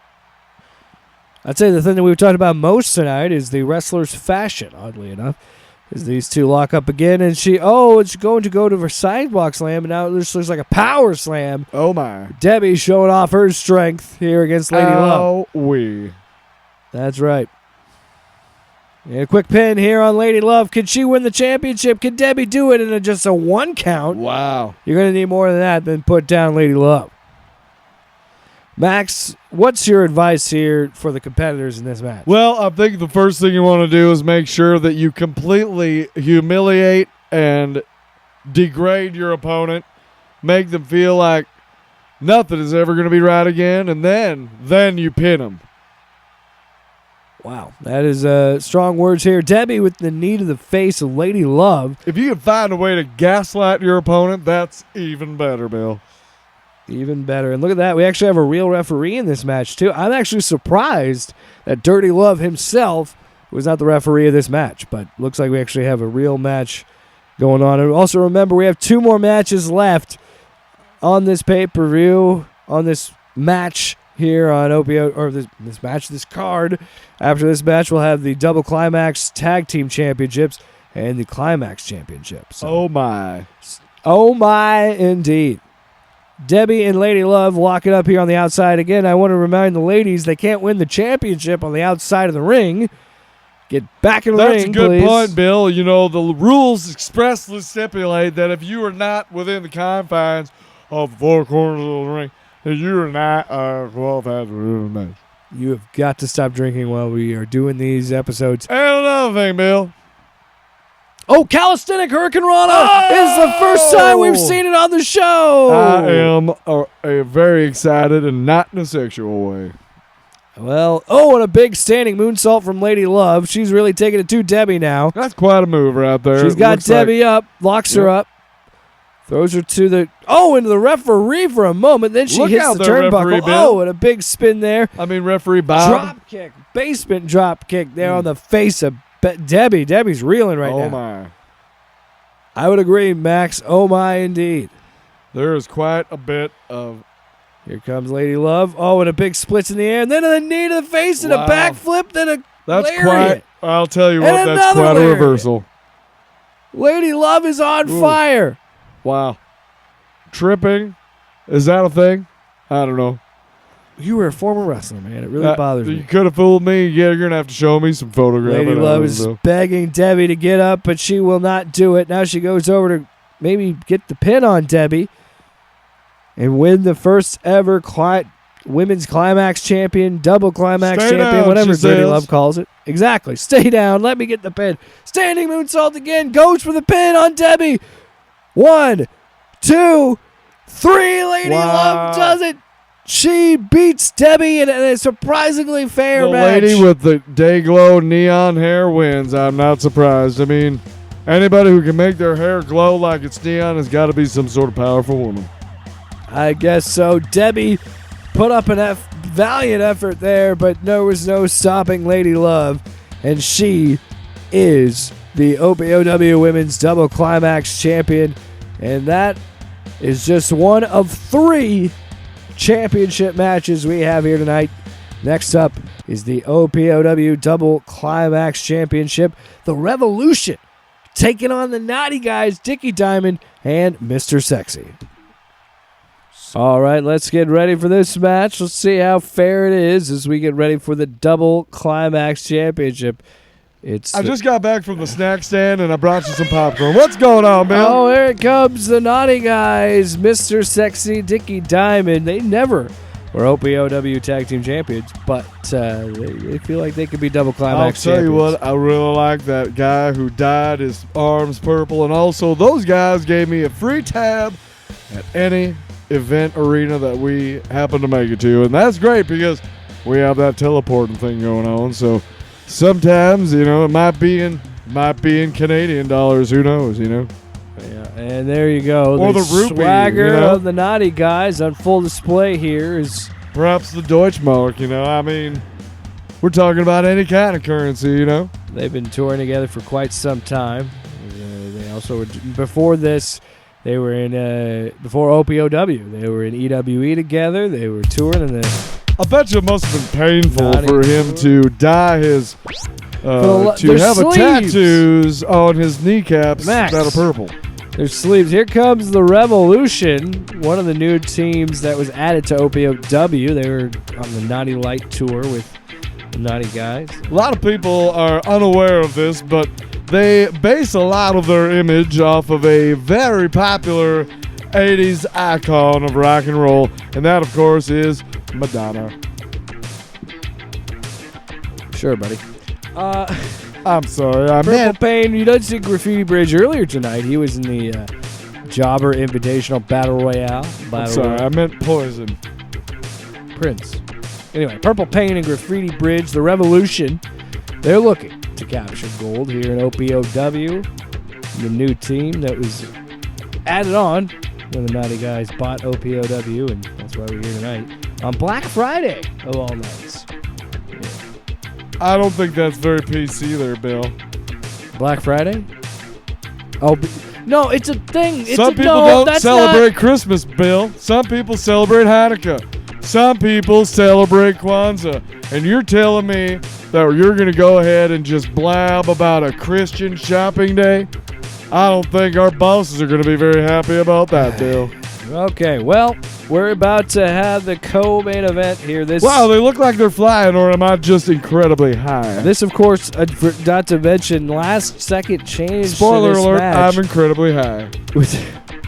I'd say the thing that we've talked about most tonight is the wrestler's fashion, oddly enough. As these two lock up again, and it's going to go to her sidewalk slam, and now it just looks like a power slam. Oh, my. Debbie showing off her strength here against Lady Love. We. That's right. And a quick pin here on Lady Love. Can she win the championship? Can Debbie do it in just a one count? Wow. You're going to need more than that than put down Lady Love. Max, what's your advice here for the competitors in this match? Well, I think the first thing you want to do is make sure that you completely humiliate and degrade your opponent, make them feel like nothing is ever going to be right again, and then you pin them. Wow, that is strong words here. Debbie with the knee to the face of Lady Love. If you can find a way to gaslight your opponent, that's even better, Bill. Even better. And look at that. We actually have a real referee in this match, too. I'm actually surprised that Dirty Love himself was not the referee of this match. But looks like we actually have a real match going on. And also remember, we have 2 more matches left on this pay-per-view, on this match here on OPO, or this card. After this match, we'll have the double Climaxxx Tag Team Championships and the Climaxxx Championship. So, Oh, my. oh, my, indeed. Debbie and Lady Love lock it up here on the outside. Again, I want to remind the ladies they can't win the championship on the outside of the ring. Get back in the ring, That's a good please. point, Bill. You know, the rules expressly stipulate that if you are not within the confines of the 4 corners of the ring, that you are not qualified to win the match. You have got to stop drinking while we are doing these episodes. And another thing, Bill. Oh, Calisthenic Hurricane Rana is the first time we've seen it on the show. I am very excited and not in a sexual way. Well, and a big standing moonsault from Lady Love. She's really taking it to Debbie now. That's quite a move right there. She's got Debbie up, locks her up, throws her to into the referee for a moment. Then she hits the turnbuckle. And a big spin there. I mean, referee Bob. Drop kick, basement drop kick there on the face of Debbie. Debbie's reeling right now. Oh, my. I would agree, Max. Oh, my, indeed. There is quite a bit of... Here comes Lady Love. Oh, and a big splits in the air. And then a knee to the face and a backflip. Then a That's lariat. quite... I'll tell you And what, that's another quite a lariat. reversal. Lady Love is on fire. Wow. Tripping? Is that a thing? I don't know. You were a former wrestler, man. It really bothers You me. could have fooled me. Yeah, you're going to have to show me some photographs. Lady Love is begging Debbie to get up, but she will not do it. Now she goes over to maybe get the pin on Debbie and win the first ever women's Climaxxx champion, double Climaxxx Stay champion, down, whatever she Dirty says. Love calls it. Exactly. Stay down. Let me get the pin. Standing moonsault again. Goes for the pin on Debbie. 1, 2, 3. Lady Love does it. She beats Debbie in a surprisingly fair the match. lady with the day glow neon hair wins. I'm not surprised. I mean, anybody who can make their hair glow like it's neon has got to be some sort of powerful woman. I guess so. Debbie put up an valiant effort there, but there was no stopping Lady Love, and she is the OPOW Women's Double Climaxxx Champion, and that is just one of 3 championship matches we have here tonight. Next up is the OPOW Double Climaxxx Championship. The Revolution taking on the Naughty Guys, Dickie Diamond and Mr. Sexy. All right, let's get ready for this match. Let's see how fair it is as we get ready for the Double Climaxxx Championship. I just got back from the snack stand and I brought you some popcorn. What's going on, man? Oh, here it comes, the Naughty Guys, Mr. Sexy, Dickie Diamond. They never or OPOW Tag Team Champions, but they feel like they could be double Climaxxx champions. I'll tell you what, I really like that guy who dyed his arms purple, and also those guys gave me a free tab at any event arena that we happen to make it to, and that's great because we have that teleporting thing going on. So sometimes, it might be in Canadian dollars. Who knows? Yeah, and there you go. Or the rupee, swagger of the Naughty Guys on full display here is perhaps the Deutschmark. We're talking about any kind of currency. They've been touring together for quite some time. They also were, before this. They were in before OPOW. They were in EWE together. They were touring, and I bet you it must have been painful for him to dye his to have a tattoos on his kneecaps that are purple. Their sleeves. Here comes the Revolution, one of the new teams that was added to OPOW. They were on the Naughty Light tour with the Naughty Guys. A lot of people are unaware of this, but they base a lot of their image off of a very popular 80s icon of rock and roll, and that, of course, is Madonna. Sure, buddy. I'm sorry. Purple Pain, you did see Graffiti Bridge earlier tonight. He was in the Jobber Invitational Battle Royale. I'm sorry, I meant Poison. Prince. Anyway, Purple Pain and Graffiti Bridge, the Revolution, they're looking to capture gold here in OPOW. The new team that was added on when the Naughty Guys bought OPOW, and that's why we're here tonight on Black Friday of all nights. I don't think that's very PC there, Bill. Black Friday? Oh, no, it's a thing. Some people don't celebrate Christmas, Bill. Some people celebrate Hanukkah. Some people celebrate Kwanzaa. And you're telling me that you're going to go ahead and just blab about a Christian shopping day? I don't think our bosses are going to be very happy about that, Bill. Okay, well, we're about to have the co-main event here. Wow, they look like they're flying, or am I just incredibly high? This, of course, not to mention last-second change. Spoiler alert, match. I'm incredibly high.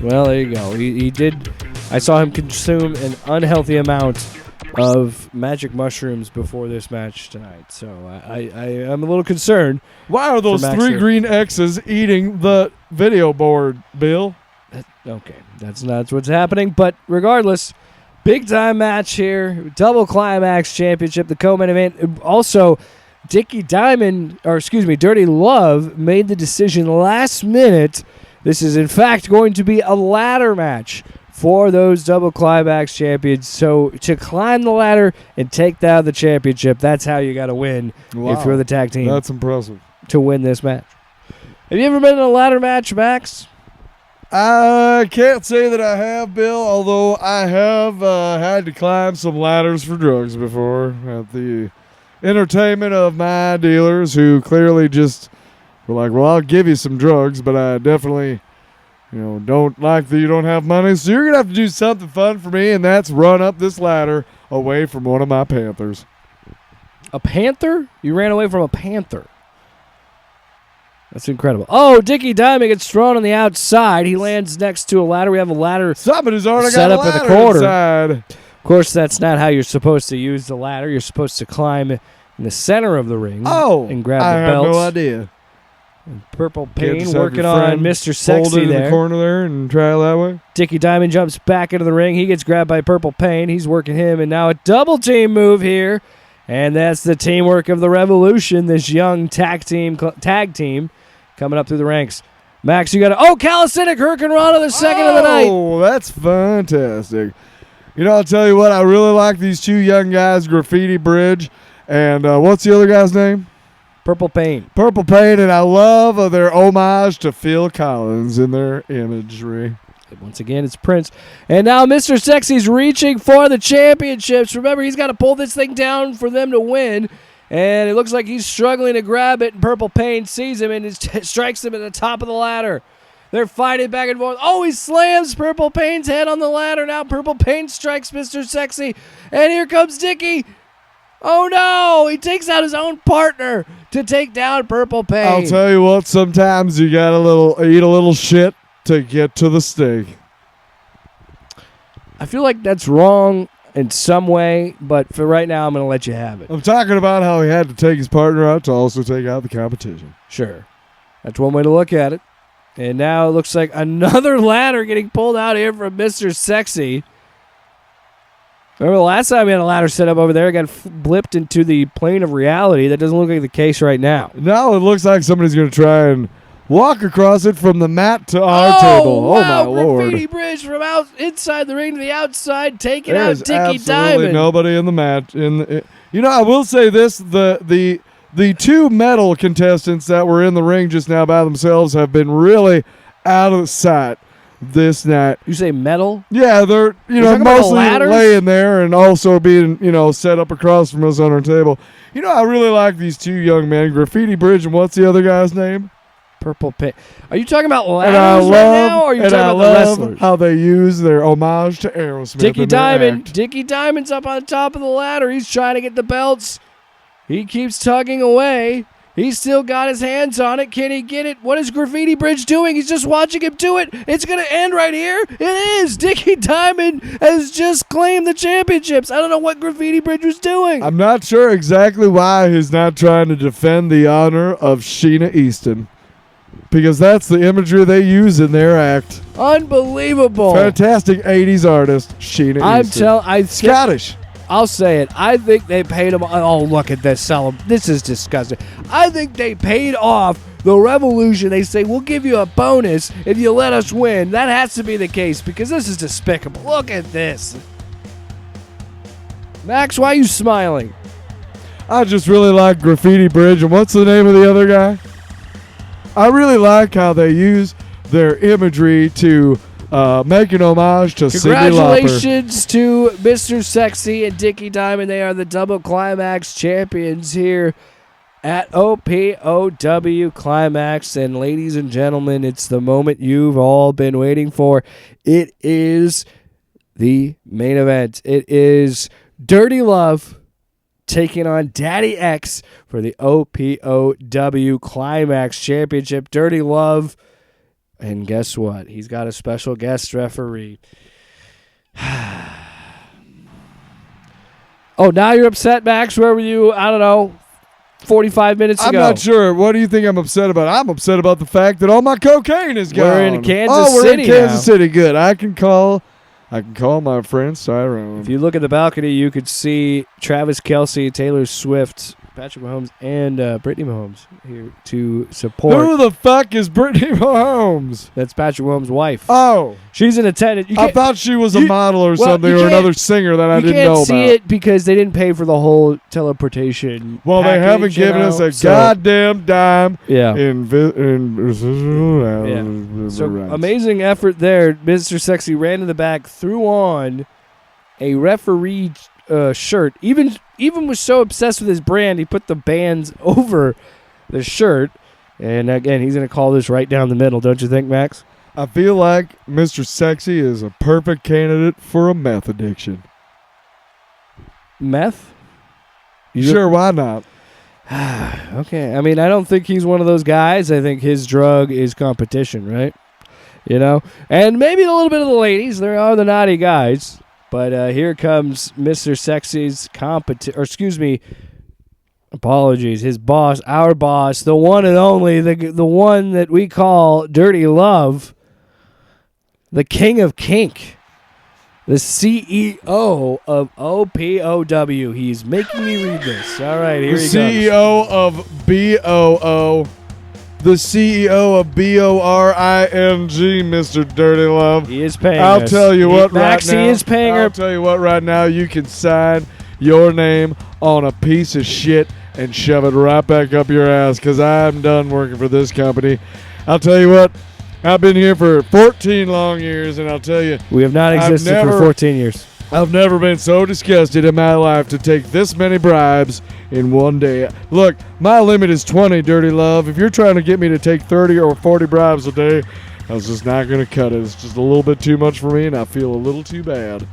Well, there you go. He did. I saw him consume an unhealthy amount of magic mushrooms before this match tonight, so I'm a little concerned. Why are those three green X's eating the video board, Bill? Okay, that's not what's happening, but regardless, big-time match here, double Climaxxx championship, the co-main event. Also, Dirty Love made the decision last minute. This is, in fact, going to be a ladder match for those double Climaxxx champions. So to climb the ladder and take down the championship, that's how you got to win if you're the tag team. That's impressive. To win this match. Have you ever been in a ladder match, Max? I can't say that I have, Bill, although I have had to climb some ladders for drugs before at the entertainment of my dealers, who clearly just were like, well, I'll give you some drugs, but I definitely don't like that you don't have money, so you're going to have to do something fun for me, and that's run up this ladder away from one of my panthers. A panther? You ran away from a panther. That's incredible. Oh, Dickie Diamond gets thrown on the outside. He lands next to a ladder. We have a ladder Somebody's already set got up a in the ladder corner. inside. Of course, that's not how you're supposed to use the ladder. You're supposed to climb in the center of the ring and grab the belts. I have no idea. And Purple Pain working on Mr. Sexy in there. the corner there and try it that way. Dickie Diamond jumps back into the ring. He gets grabbed by Purple Pain. He's working him, and now a double team move here. And that's the teamwork of the Revolution, this young tag team coming up through the ranks. Max, you got to... Oh, Calisthenic Hurricane Rana, the second of the night. Oh, that's fantastic. I'll tell you what, I really like these two young guys, Graffiti Bridge, and what's the other guy's name? Purple Pain. Purple Pain, and I love their homage to Phil Collins in their imagery. Once again, it's Prince. And now Mr. Sexy's reaching for the championships. Remember, he's got to pull this thing down for them to win. And it looks like he's struggling to grab it, and Purple Pain sees him and strikes him at the top of the ladder. They're fighting back and forth. Oh, he slams Purple Pain's head on the ladder. Now Purple Pain strikes Mr. Sexy. And here comes Dickie. Oh, no. He takes out his own partner to take down Purple Pain. I'll tell you what, sometimes you got eat a little shit to get to the steak. I feel like that's wrong. in some way, but for right now, I'm going to let you have it. I'm talking about how he had to take his partner out to also take out the competition. Sure. That's one way to look at it. And now it looks like another ladder getting pulled out here from Mr. Sexy. Remember the last time we had a ladder set up over there, it got blipped into the plane of reality. That doesn't look like the case right now. Now it looks like somebody's going to try and walk across it from the mat to our table. Wow, Oh, my Lord. graffiti bridge from inside the ring to the outside, taking There's out Dickie absolutely Diamond. nobody in the match. I will say this, the two metal contestants that were in the ring just now by themselves have been really out of sight this night. You say metal? Yeah, they're talking about mostly ladders? laying there and also being set up across from us on our table. I really like these two young men, Graffiti Bridge, and what's the other guy's name? Purple Pit. Are you talking about And I ladders right now, or are you talking about the love wrestlers? how they use their homage to Aerosmith. Dickie in their Diamond. act. Dickie Diamond's up on top of the ladder. He's trying to get the belts. He keeps tugging away. He's still got his hands on it. Can he get it? What is Graffiti Bridge doing? He's just watching him do it. It's going to end right here. It is. Dickie Diamond has just claimed the championships. I don't know what Graffiti Bridge was doing. I'm not sure exactly why he's not trying to defend the honor of Sheena Easton, because that's the imagery they use in their act. Unbelievable. Fantastic 80s artist, Sheena Easton. Scottish. I'll say it. I think they paid him. Oh, look at this. This is disgusting. I think they paid off the Revolution. They say, we'll give you a bonus if you let us win. That has to be the case because this is despicable. Look at this. Max, why are you smiling? I just really like Graffiti Bridge. And what's the name of the other guy? I really like how they use their imagery to make an homage to Cyndi Lauper. Congratulations to Mr. Sexy and Dickie Diamond. They are the double Climaxxx champions here at OPOW Climaxxx. And ladies and gentlemen, it's the moment you've all been waiting for. It is the main event. It is Dirty Love taking on Daddy X for the OPOW Climaxxx Championship. Dirty Love. And guess what? He's got a special guest referee. Oh, now you're upset, Max? Where were you, 45 minutes ago? I'm not sure. What do you think I'm upset about? I'm upset about the fact that all my cocaine is gone. We're in Kansas City. City We're in Kansas now. City. Good. I can call my friend Cyrone. If you look at the balcony, you could see Travis Kelce, Taylor Swift, Patrick Mahomes, and Brittany Mahomes here to support. Who the fuck is Brittany Mahomes? That's Patrick Mahomes' wife. Oh. She's in attendance. I thought she was a model or something, you or can't- another singer that I didn't know You about. can't see it because they didn't pay for the whole teleportation. Well, they haven't package, given us a so- goddamn dime Yeah. in So amazing effort there. Mr. Sexy ran to the back, threw on a referee shirt. Even was so obsessed with his brand, he put the bands over the shirt. And again, he's going to call this right down the middle, don't you think, Max? I feel like Mr. Sexy is a perfect candidate for a meth addiction. Meth? Sure, why not? Okay. I mean, I don't think he's one of those guys. I think his drug is competition, right? And maybe a little bit of the ladies. There are the naughty guys. But here comes Mr. Sexy's apologies, his boss, our boss, the one and only, the one that we call Dirty Love, the king of kink, the CEO of OPOW. He's making me read this. All right, here he The goes. CEO of BOO. The CEO of BORING, Mr. Dirty Love. He is paying I'll us. tell you what Max, right now. he is paying I'll her. tell you what right now. You can sign your name on a piece of shit and shove it right back up your ass, because I'm done working for this company. I'll tell you what. I've been here for 14 long years, and I'll tell you, We have not existed for 14 years. I've never been so disgusted in my life to take this many bribes in one day. Look, my limit is 20, Dirty Love. If you're trying to get me to take 30 or 40 bribes a day, I was just not going to cut it. It's just a little bit too much for me, and I feel a little too bad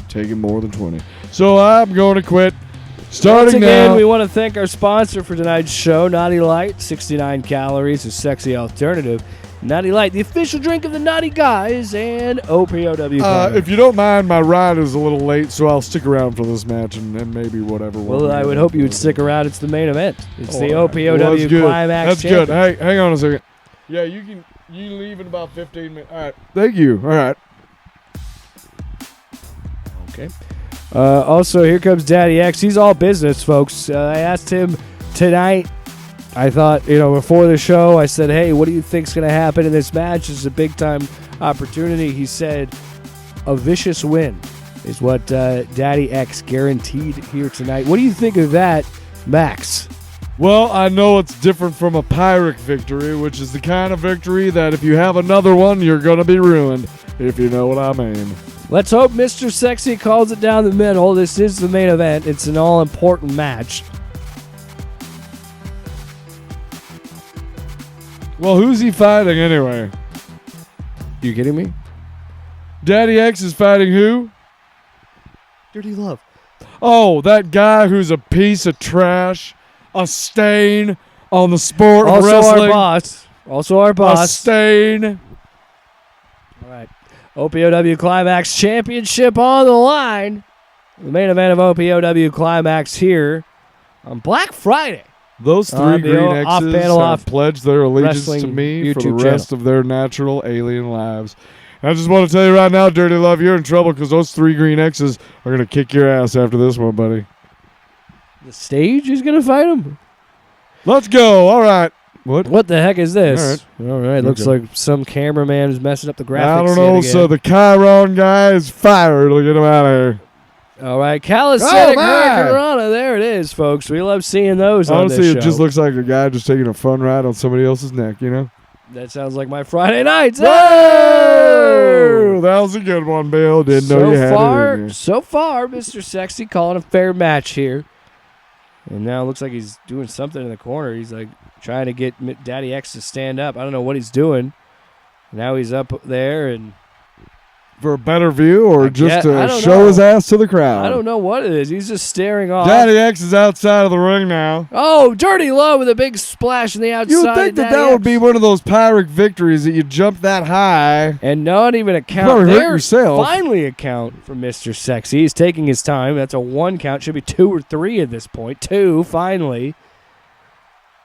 taking more than 20. So I'm going to quit. Starting Once again, now. we want to thank our sponsor for tonight's show, Naughty Light, 69 calories, a sexy alternative. Naughty Light, the official drink of the Naughty Guys and OPOW. If you don't mind, my ride is a little late, so I'll stick around for this match and maybe whatever. Well, I would hope you would stick around. It's the main event. It's the All right. OPOW Well, that's good. Climaxxx That's Champion. good. Hey, hang on a second. Yeah, you leave in about 15 minutes. All right. Thank you. All right. Okay. Also, here comes Daddy X. He's all business, folks. I asked him tonight. I thought, before the show, I said, hey, what do you think's going to happen in this match? This is a big-time opportunity. He said a vicious win is what Daddy X guaranteed here tonight. What do you think of that, Max? Well, I know it's different from a Pyrrhic victory, which is the kind of victory that if you have another one, you're going to be ruined, if you know what I mean. Let's hope Mr. Sexy calls it down the middle. This is the main event. It's an all-important match. Well, who's he fighting anyway? You kidding me? Daddy X is fighting who? Dirty Love. Oh, that guy who's a piece of trash, a stain on the sport of Also wrestling. our boss. A stain. All right. OPOW Climaxxx Championship on the line. The main event of OPOW Climaxxx here on Black Friday. Those three the green X's off-panel, have pledged their allegiance to wrestling me for the YouTube rest of their natural alien lives. And I just want to tell you right now, Dirty Love, you're in trouble because those three green X's are going to kick your ass after this one, buddy. The stage is going to fight him? Let's go. All right. What the heck is this? All right. Looks Okay. like some cameraman is messing up the graphics. I don't yet know. again. So the Chiron guy is fired. We'll get him out of here. All right. Calisthenic Oh, my. Hurricanrana. There it is, folks. We love seeing those on this Honestly, show. it just looks like a guy just taking a fun ride on somebody else's neck, you know? That sounds like my Friday nights. Whoa! That was a good one, Bill. Didn't know you had it in you. So far, Mr. Sexy calling a fair match here. And now it looks like he's doing something in the corner. He's like trying to get Daddy X to stand up. I don't know what he's doing. Now he's up there and For a better view or I just don't to show know. his ass to the crowd? I don't know what it is. He's just staring off. Daddy X is outside of the ring now. Oh, Dirty Love with a big splash in the outside. You would think that Daddy would be X. one of those Pyrrhic victories that you jump that high. And not even a count. probably hurt There's yourself. finally a count for Mr. Sexy. He's taking his time. That's a 1 count. Should be 2 or 3 at this point. 2, finally.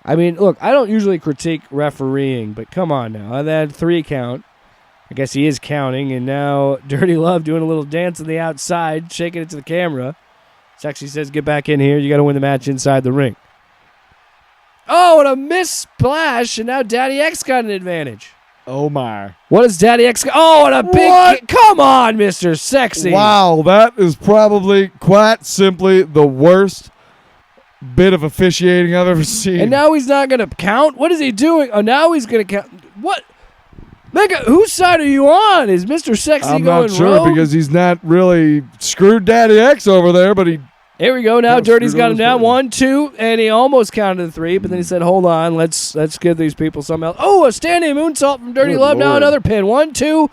I mean, look, I don't usually critique refereeing, but come on now. That 3 count. I guess he is counting, and now Dirty Love doing a little dance on the outside, shaking it to the camera. Sexy says, get back in here. You got to win the match inside the ring. Oh, and a missed splash, and now Daddy X got an advantage. Oh, my. What is Daddy X? Oh, and a big What? come on, Mr. Sexy. Wow, that is probably quite simply the worst bit of officiating I've ever seen. And now he's not going to count? What is he doing? Oh, now he's going to count. What? Nigga, whose side are you on? Is Mr. Sexy I'm going not sure rogue? because he's not really screwed Daddy X over there, but he Here we go. Now Yeah, Dirty's screwed got on him his down. button. 1, 2, and he almost counted 3, but then he said, hold on, let's give these people something else. Oh, a standing moonsault from Dirty Good Love. Now Lord. another pin. 1, 2,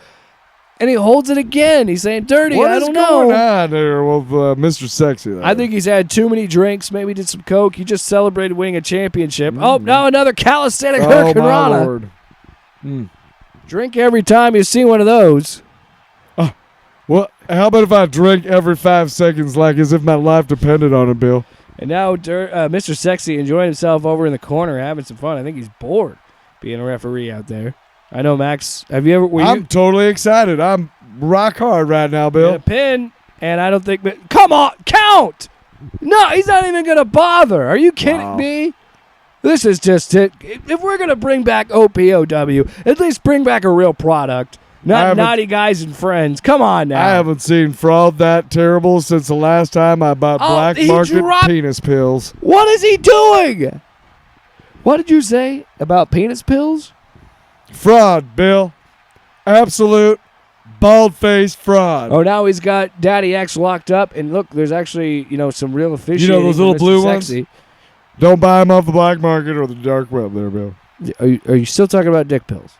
and he holds it again. He's saying, Dirty, What I is don't going know. on there with Mr. Sexy? There? I think he's had too many drinks, maybe did some coke. He just celebrated winning a championship. Mm. Oh, now another calisthenic Oh, Hurricane my Rana. Lord. Mm. Drink every time you see one of those. Well, how about if I drink every 5 seconds like as if my life depended on it, Bill? And now Mr. Sexy enjoying himself over in the corner, having some fun. I think he's bored being a referee out there. I know, Max. Have you ever? I'm totally excited. I'm rock hard right now, you Bill. a pin? And I don't think. Come on, count! No, he's not even gonna bother. Are you kidding Wow. me? This is just it. If we're gonna bring back OPOW, at least bring back a real product, I not haven't- naughty guys and friends. Come on now. I haven't seen fraud that terrible since the last time I bought Oh, black he market dropped- penis pills. What is he doing? What did you say about penis pills? Fraud, Bill. Absolute bald-faced fraud. Oh, now he's got Daddy X locked up, and look, there's actually some real officiating. those from little Mr. blue ones? Sexy. Don't buy them off the black market or the dark web there, Bill. Are you still talking about dick pills?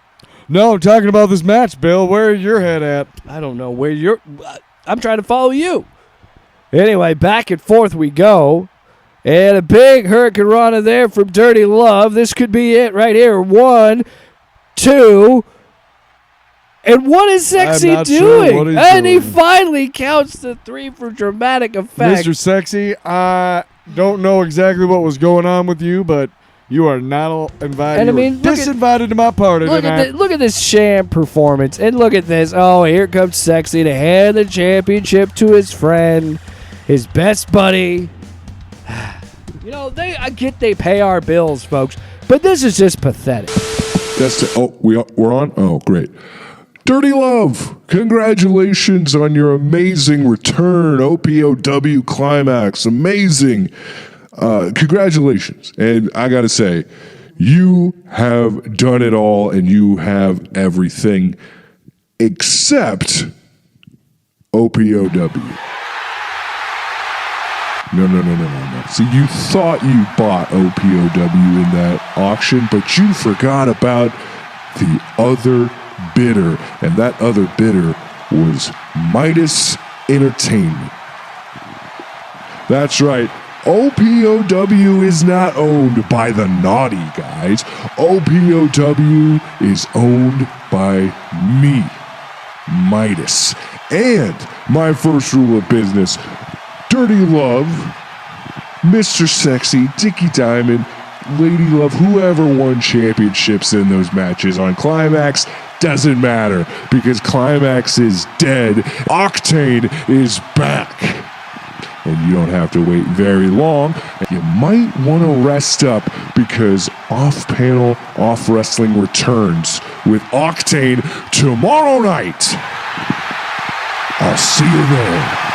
No, I'm talking about this match, Bill. Where your head at? I don't know where you're. I'm trying to follow you. Anyway, back and forth we go. And a big Hurricane Rana there from Dirty Love. This could be it right here. 1, 2. And what is Sexy I'm not doing? sure what he's And he doing. finally counts the 3 for dramatic effect. Mr. Sexy, I don't know exactly what was going on with you, but you are not invited. And I You mean, are look at- disinvited to my party tonight. Look at this sham performance. And look at this. Oh, here comes Sexy to hand the championship to his friend, his best buddy. You know, I get they pay our bills, folks, but this is just pathetic. We're on? Oh, great. Dirty Love, congratulations on your amazing return, OPOW Climaxxx. Amazing. Congratulations. And I got to say, you have done it all and you have everything except OPOW. No. See, you thought you bought OPOW in that auction, but you forgot about the other bidder, and that other bidder was Midas Entertainment. That's right. OPOW is not owned by the naughty guys. OPOW is owned by me, Midas. And my first rule of business, Dirty Love, Mr. Sexy, Dickie Diamond, Lady Love, whoever won championships in those matches on Climaxxx, doesn't matter because Climaxxx is dead. Octane is back. And you don't have to wait very long. You might want to rest up because Off-Panel Off Wrestling returns with Octane tomorrow night. I'll see you there.